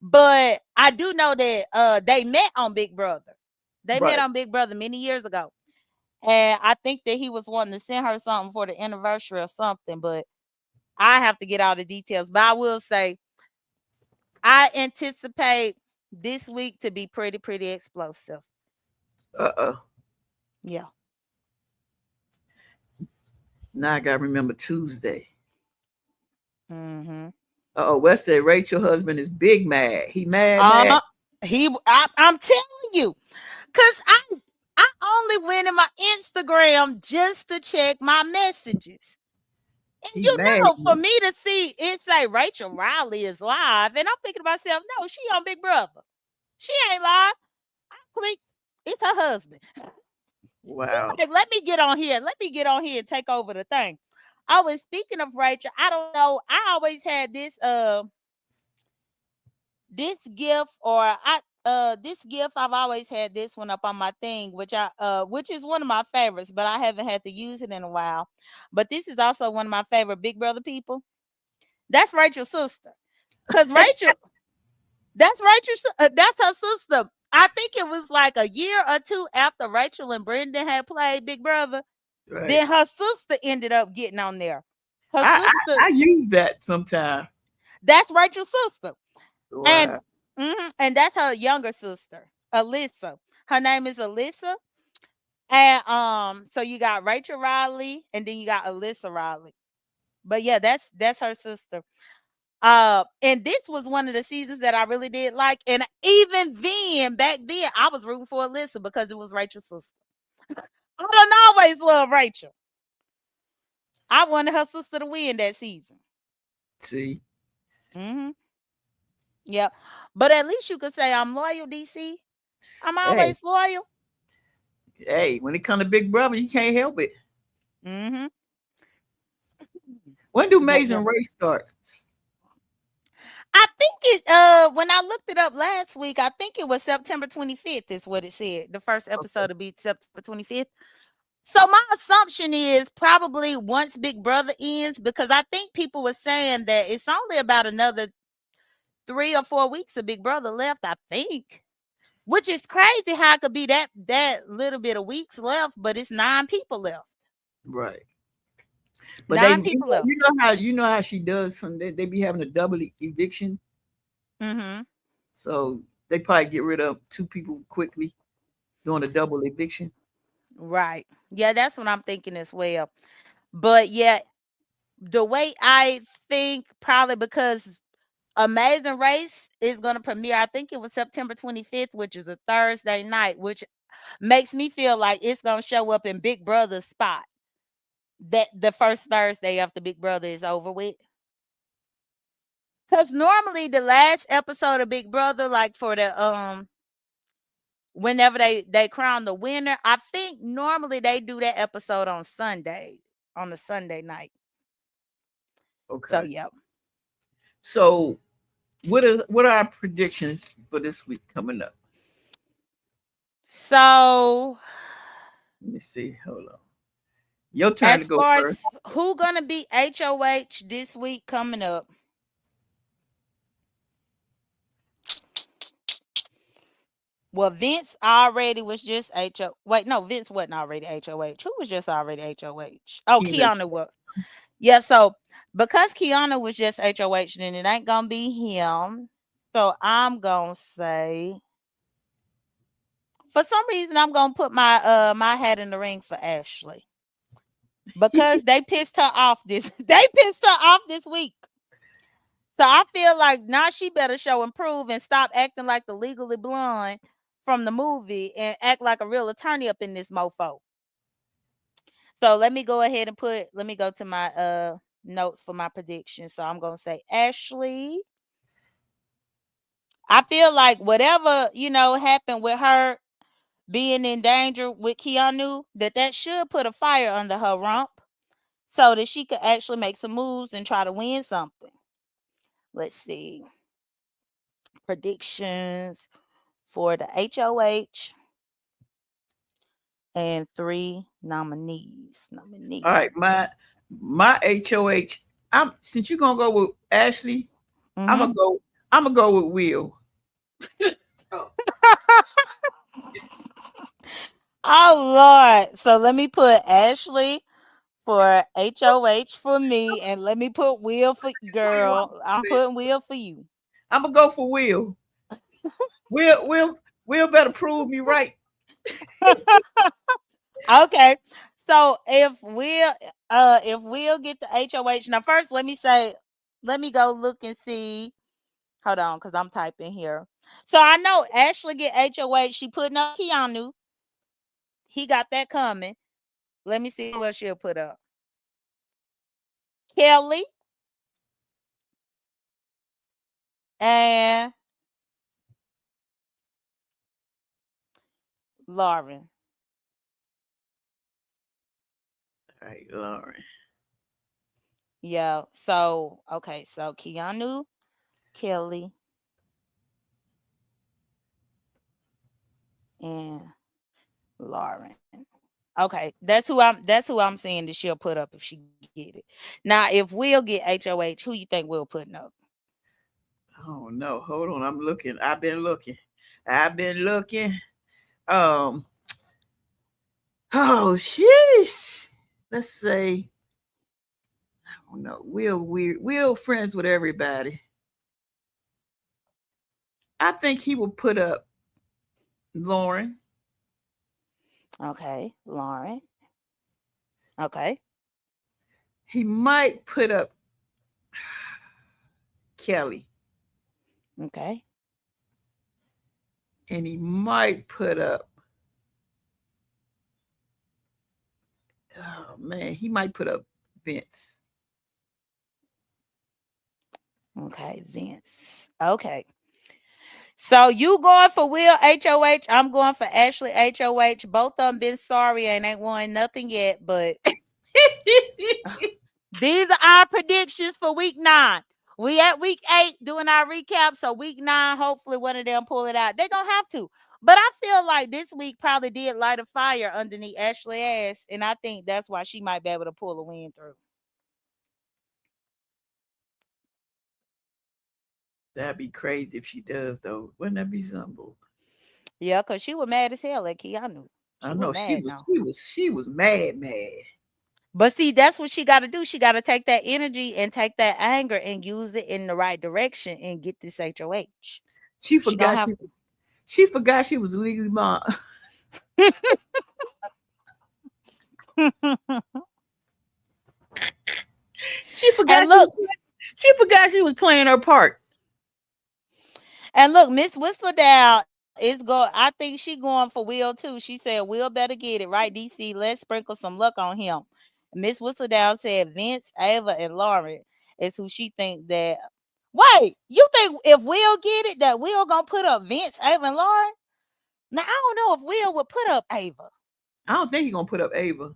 But I do know that they met on Big Brother. They met on Big Brother many years ago. And I think that he was wanting to send her something for the anniversary or something, but I have to get all the details. But I will say, I anticipate this week to be pretty explosive. Yeah. Now I gotta remember Tuesday. West said Rachel husband is big mad. He mad. I'm telling you, cause I only went in my Instagram just to check my messages. And you know, for me to see it say Rachel Riley is live, and I'm thinking to myself, no, she on Big Brother. She ain't live. I click, it's her husband. Wow. Like, let me get on here. Let me get on here and take over the thing. Oh, and speaking of Rachel, I don't know. I always had this gift, or this gift. I've always had this one up on my thing, which is one of my favorites, but I haven't had to use it in a while. But this is also one of my favorite Big Brother people. That's Rachel's sister, because Rachel, that's her sister. I think it was like a year or 2 after Rachel and Brendan had played Big Brother. Right. Then her sister ended up getting on there. I use that sometime. That's Rachel's sister. Wow. And that's her younger sister, Alyssa. Her name is Alyssa. And so you got Rachel Riley, and then you got Alyssa Riley. But yeah, that's her sister. And this was one of the seasons that I really did like. And even then, back then, I was rooting for Alyssa because it was Rachel's sister. I don't always love Rachel. I wanted her sister to win that season. See? Yeah. But at least you could say I'm loyal, DC. I'm always loyal. Hey, when it comes to Big Brother, you can't help it. When do Amazing Race start? I think when I looked it up last week, I think it was September 25th is what it said. The first episode will be September 25th. So my assumption is probably once Big Brother ends, because I think people were saying that it's only about another 3 or 4 weeks of Big Brother left, I think. Which is crazy how it could be that little bit of weeks left, but it's 9 people left. Right. But they, Nine people left. you know how she does some. They be having a double eviction, Mm-hmm. so they probably get rid of 2 people quickly doing a double eviction. Right. Yeah, that's what I'm thinking as well. But yeah, the way I think probably because Amazing Race is going to premiere, I think it was September 25th, which is a Thursday night, which makes me feel like it's going to show up in Big Brother's spot that the first Thursday after Big Brother is over with. Because normally the last episode of Big Brother, like for the whenever they crown the winner, I think normally they do that episode on Sunday, on the Sunday night. So Okay. yeah. So what are our predictions for this week coming up? So Let me see. Hold on. Your turn to as go far as first. who gonna be HOH this week coming up, well, Vince already was just HO. Wait, no, Vince wasn't already HOH. Who was just already HOH? Oh, Keena. Kiana was. Yeah, so because Kiana was just HOH, then it ain't gonna be him. So I'm gonna say, for some reason, I'm gonna put my hat in the ring for Ashley because they pissed her off this. They pissed her off this week. So I feel like now she better show improve and stop acting like the Legally Blonde from the movie and act like a real attorney up in this mofo. So let me go ahead and let me go to my notes for my prediction. So I'm gonna say Ashley. I feel like whatever, happened with her being in danger with Keanu, that should put a fire under her rump so that she could actually make some moves and try to win something. Let's see. Predictions for the HOH and 3 nominees. All right, my HOH. I'm since you're gonna go with Ashley, I'm Mm-hmm. gonna go. I'm gonna go with Will. Oh, Oh Lord. So let me put Ashley for HOH for me, and let me put Will for Will, girl. I'm putting Will for you. I'm gonna go for Will. Will better prove me right. Okay. So if we'll get the HOH. Now first let me go look and see. Hold on, because I'm typing here. So I know Ashley get HOH. She putting up Keanu. He got that coming. Let me see who else she'll put up. Kelly and Lauren. All right, Lauren. Yeah. So okay. So Keanu, Kelly, and Lauren. Okay, that's who I'm saying that she'll put up if she get it. Now, if we'll get HOH, who you think we'll putting up? Oh no, hold on. I'm looking. I've been looking. I've been looking. Um. Oh sheesh. Let's say. I don't know. Will friends with everybody. I think he will put up Lauren. Okay, Lauren. Okay, He might put up Kelly, okay. and he might put up. Oh man, he might put up Vince. Okay, Vince. Okay. So you going for Will HOH? I'm going for Ashley HOH. Both of them been sorry and ain't won nothing yet, but these are our predictions for week 9. We at week 8 doing our recap. So week 9, hopefully one of them pull it out. They're gonna have to. But I feel like this week probably did light a fire underneath Ashley ass, and I think that's why she might be able to pull a win through. That'd be crazy if she does, though. Wouldn't that be something? Yeah, because she was mad as hell at Keanu. I She was know she mad was. now. She was mad, mad. But see, that's what she got to do. She got to take that energy and take that anger and use it in the right direction and get this HOH. She She gonna forgot have she forgot she was legally mom. to. she And forgot she was. look, She forgot she was playing her part. Miss Whistledown is going. I think she going for Will too. She said Will better get it right. DC, let's sprinkle some luck on him. Miss Whistledown said Vince, Ava, and Lauren is who she think that. Wait, you think if Will get it, that Will gonna put up Vince, Ava, and Lauren? Now I don't know if Will would put up Ava. I don't think he's gonna put up Ava,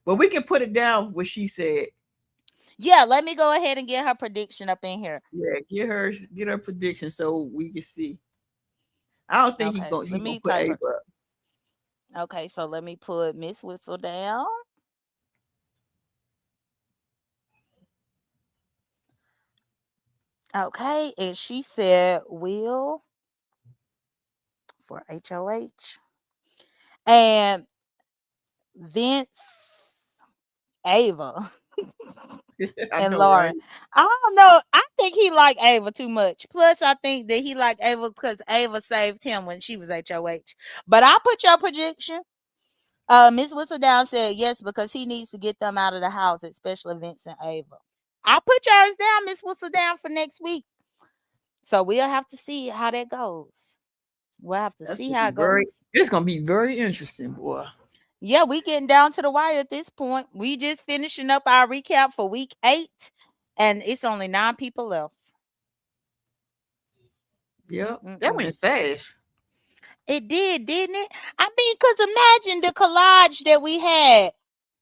but we can put it down what she said. Yeah, let me go ahead and get her prediction up in here. Yeah, get her prediction so we can see. I don't think Okay, he let gonna me put type Ava her. up. Okay, so let me put Miss Whistle down. Okay, and she said Will for HOH and Vince, Ava, I and know, right? Lauren. I don't know. I think he liked Ava too much. Plus, I think that he liked Ava because Ava saved him when she was HOH. But I put your prediction. Miss Whistledown said yes because he needs to get them out of the house, especially Vince and Ava. I put yours down, Miss Whistledown, for next week. So we'll have to see how that goes. We'll have to That's see gonna how be it very. goes. It's gonna be very interesting, boy. Yeah, we getting down to the wire at this point. We just finishing up our recap for week 8, and it's only 9 people left. Yep, that Mm-mm-mm. went fast. It did, didn't it? I mean, because imagine the collage that we had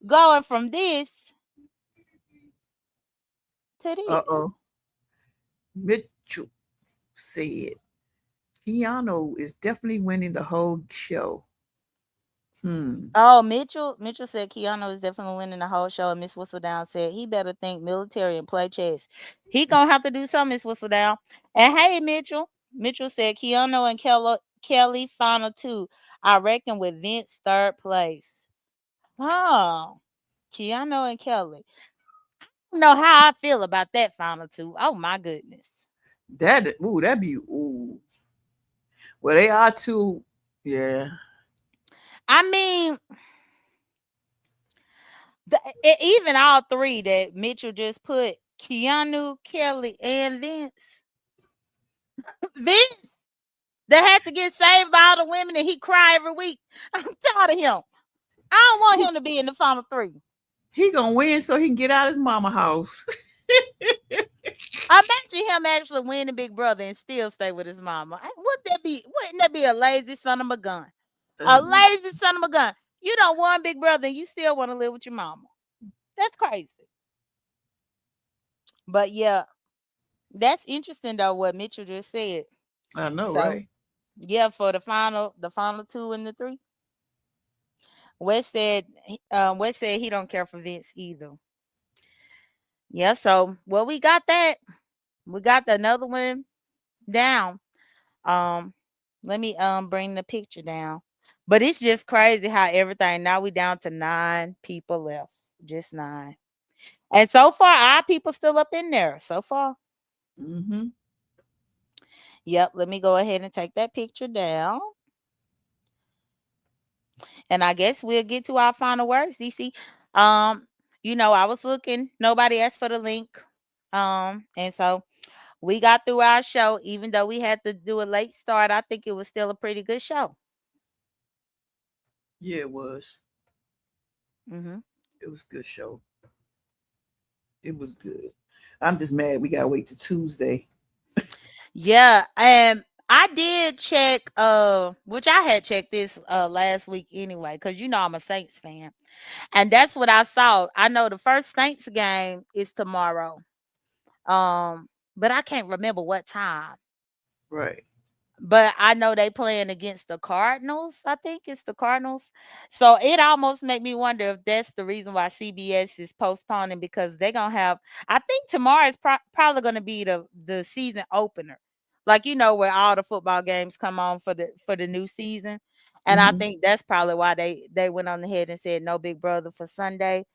going from this to Uh this. oh. Mitchell said Keanu is definitely winning the whole show. Hmm. Oh, Mitchell said Keanu is definitely winning the whole show, and Miss Whistledown said he better think military and play chess. He gonna have to do something, Miss Whistledown. And hey, Mitchell. Mitchell said Keanu and Kelly final 2. I reckon with Vince third place. Oh, Keanu and Kelly. I don't know how I feel about that final 2. Oh my goodness. That'd be ooh. Well, they are two. Yeah. I mean, even all three that Mitchell just put Keanu, Kelly, and Vince. Vince that had to get saved by all the women and he cry every week. I'm tired of him. I don't want him to be in the final 3. He gonna win so he can get out of his mama house. Imagine him actually winning Big Brother and still stay with his mama. Wouldn't that be a lazy son of a gun? A lazy son of a gun. You don't want Big Brother and you still want to live with your mama. That's crazy. But yeah, that's interesting though what Mitchell just said. I know, So right? yeah, for the final 2 and the 3. West said he don't care for Vince either. Yeah, so well we got that. We got another one down. Um Let me bring the picture down. But it's just crazy how everything now we down to 9 people left. Just 9. And so far our people still up in there. So far. Mm-hmm. Yep, let me go ahead and take that picture down. And I guess we'll get to our final words, DC. Um, I was looking, nobody asked for the link. And so we got through our show, even though we had to do a late start. I think it was still a pretty good show. Yeah, it was. Hmm. It was a good show. It was good. I'm just mad we gotta wait till Tuesday. Yeah, and I did check, which I had checked this last week anyway, because I'm a Saints fan. And that's what I saw. I know the first Saints game is tomorrow. Um, but I can't remember what time. Right. but I know they playing against the Cardinals. I think it's the Cardinals. So it almost make me wonder if that's the reason why CBS is postponing because they're gonna have. I think tomorrow is probably gonna be the season opener, like where all the football games come on for the new season. And I Hmm. think that's probably why they went on ahead and said no Big Brother for Sunday,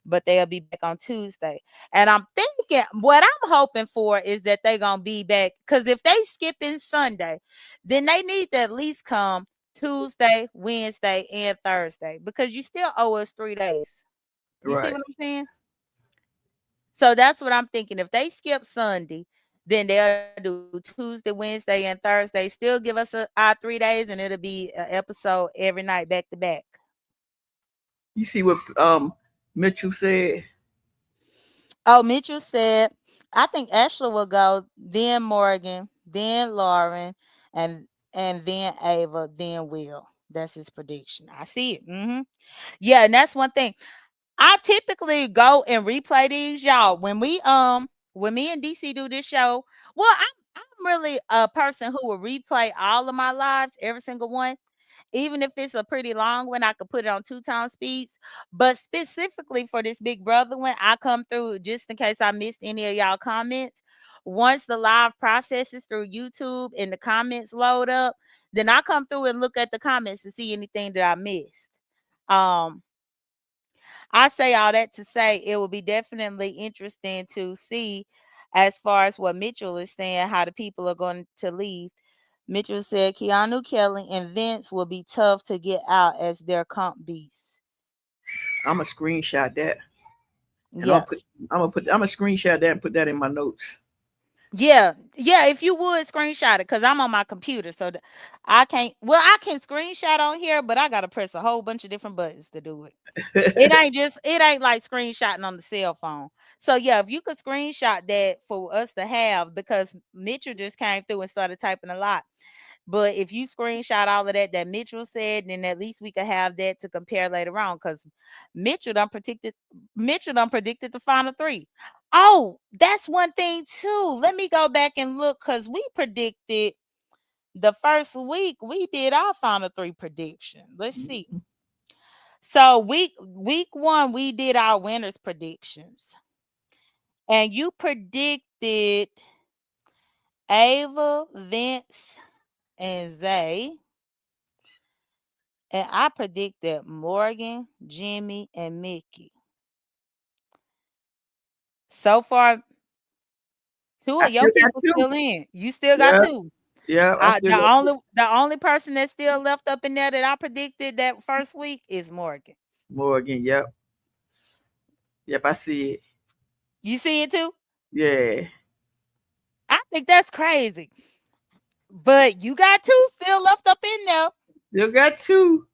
but they'll be back on Tuesday. And I'm thinking what I'm hoping for is that they're gonna be back because if they skipping Sunday, then they need to at least come Tuesday, Wednesday, and Thursday because you still owe us 3 days. You see Right. what I'm saying? So that's what I'm thinking. If they skip Sunday, then they'll do Tuesday, Wednesday, and Thursday. Still give us our 3 days, and it'll be an episode every night back to back. You see what Mitchell said? Oh, Mitchell said, I think Ashley will go, then Morgan, then Lauren, and then Ava, then Will. That's his prediction. I see it. Yeah, and that's one thing. I typically go and replay these, y'all. When me and DC do this show, well, I'm really a person who will replay all of my lives, every single one. Even if it's a pretty long one, I could put it on 2 times speeds. But specifically for this Big Brother one, I come through just in case I missed any of y'all comments. Once the live processes through YouTube and the comments load up, then I come through and look at the comments to see anything that I missed. Um, I say all that to say it will be definitely interesting to see as far as what Mitchell is saying, how the people are going to leave. Mitchell said Keanu Kelly and Vince will be tough to get out as their comp beasts. I'm gonna screenshot that, and Yes. I'm gonna screenshot that and put that in my notes. Yeah. Yeah. If you would screenshot it, because I'm on my computer. So I can't, well, I can screenshot on here, but I got to press a whole bunch of different buttons to do it. It ain't like screenshotting on the cell phone. So yeah, if you could screenshot that for us to have, because Mitchell just came through and started typing a lot. But if you screenshot all of that Mitchell said, then at least we could have that to compare later on. Because Mitchell done predicted the final three. Oh, that's one thing too. Let me go back and look because we predicted the first week we did our final three prediction. Let's see. So week one, we did our winners predictions. And you predicted Ava, Vince, and Zay. And I predicted Morgan, Jimmy, and Mickey. So far, two I of your still got people two. still in. You still got Yeah, two. yeah, I still got two. The only person that's still left up in there that I predicted that first week is Morgan. Morgan. Yep, yep, I see it. You see it too? Yeah, I think that's crazy. But you got two still left up in there. still got two,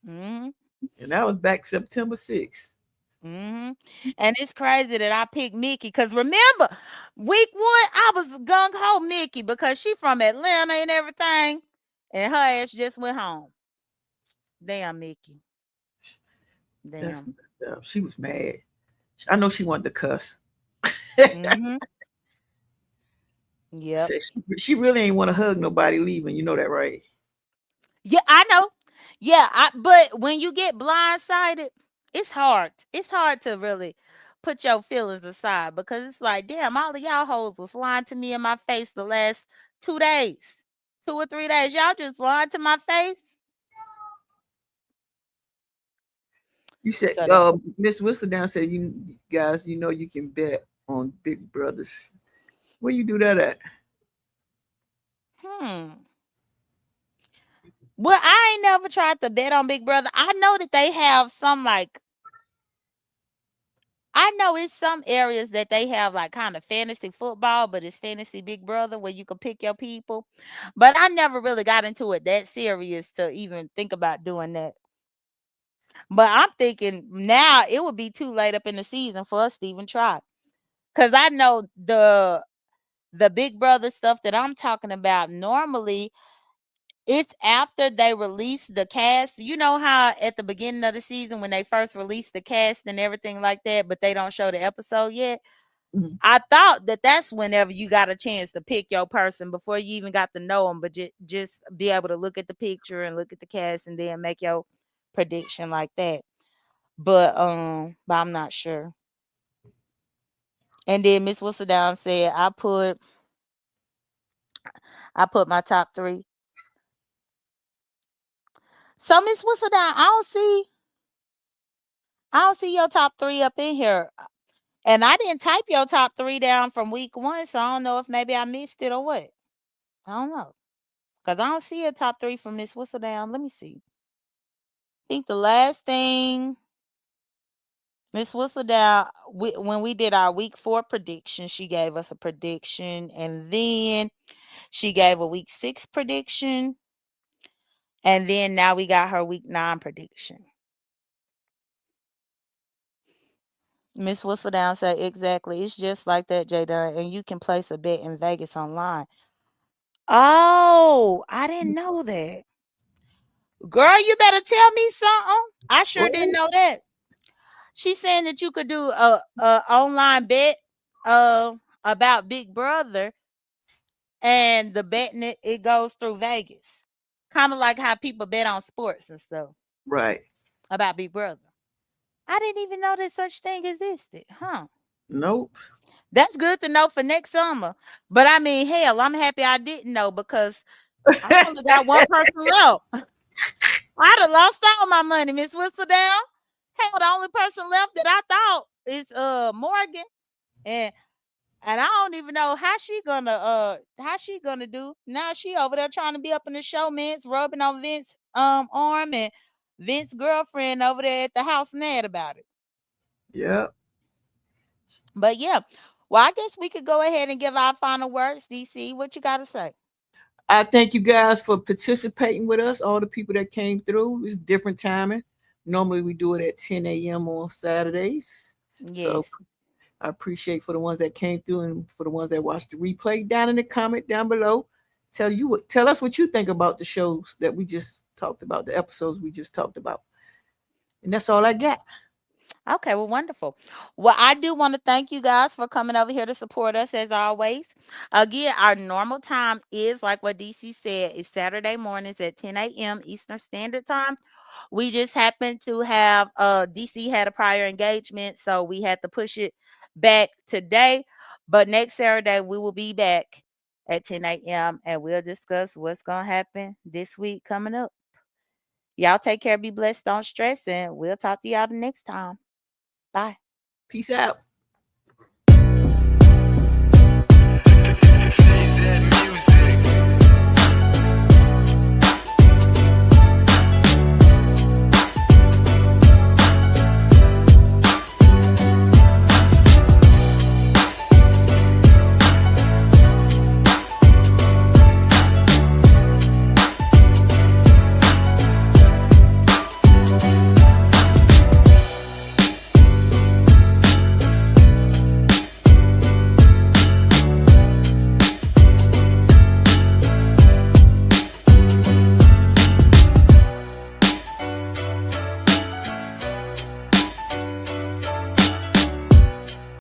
hmm and that was back September 6th. hmm And it's crazy that I picked Mickey because remember, week one I was gung ho Mickey because she from Atlanta and everything, and her ass just went home. Damn, Mickey. That's Damn. messed up. She was mad. I know she wanted to cuss. hmm Yep. Said she really ain't want to hug nobody leaving. You know that, right? Yeah, I know. Yeah, but when you get blindsided, it's hard. It's hard to really put your feelings aside because it's like, damn, all of y'all hoes was lying to me in my face the last 2 days, 2 or 3 days. Y'all just lied to my face. You said, So that's Miss Whistledown said, you guys, you know, you can bet on Big Brothers. Where you do that at? hmm. Well, I ain't never tried to bet on Big Brother. I know that they have some like I know it's some areas that they have like kind of fantasy football, but it's fantasy Big Brother where you can pick your people. But I never really got into it that serious to even think about doing that. But I'm thinking now it would be too late up in the season for us to even try. Cause I know the Big Brother stuff that I'm talking about normally it's after they release the cast. You know how at the beginning of the season when they first release the cast and everything like that, but they don't show the episode yet. Mhm. I thought that that's whenever you got a chance to pick your person before you even got to know them, but just be able to look at the picture and look at the cast and then make your prediction like that. But I'm not sure. And then Miss Whistledown said I put my top three. So Miss Whistledown, I don't see your top three up in here. And I didn't type your top three down from week one, so I don't know if maybe I missed it or what. I don't know. Because I don't see a top three from Miss Whistledown. Let me see. I think the last thing Miss Whistledown, when we did our week 4 prediction, she gave us a prediction, and then she gave a week 6 prediction, and then now we got her week 9 prediction. Miss Whistledown said exactly. It's just like that, J Dunn, and you can place a bet in Vegas online. Oh, I didn't know that. Girl, you better tell me something. I sure didn't Oh, know that. She's saying that you could do a online bet uh about Big Brother, and the betting it goes through Vegas. Kind of like how people bet on sports and stuff right. about Big Brother. I didn't even know that such thing existed. Huh. Nope. That's good to know for next summer. But I mean, hell, I'm happy I didn't know because I only got one person left. I'd have lost all my money, Miss Whistledown. Hell, the only person left that I thought is Morgan. And I don't even know how she gonna do. Now she over there trying to be up in the show, man, rubbing on Vince arm, and Vince's girlfriend over there at the house mad about it. Yep. But yeah. Well, I guess we could go ahead and give our final words. DC, what you gotta say? I thank you guys for participating with us. All the people that came through. It's different timing. Normally we do it at 10 a.m. on Saturdays. So Yes. I appreciate for the ones that came through and for the ones that watched the replay. Down in the comment down below, tell us what you think about the shows that we just talked about, the episodes we just talked about. And that's all I got. Okay, well, wonderful. Well, I do want to thank you guys for coming over here to support us as always. Again, our normal time is like what DC said, is Saturday mornings at 10 a.m. Eastern Standard Time. We just happened to have DC had a prior engagement, so we had to push it back today. But next Saturday we will be back at 10 a.m. and we'll discuss what's gonna happen this week coming up. Y'all take care, be blessed, don't stress, and we'll talk to y'all the next time. Bye. Peace out.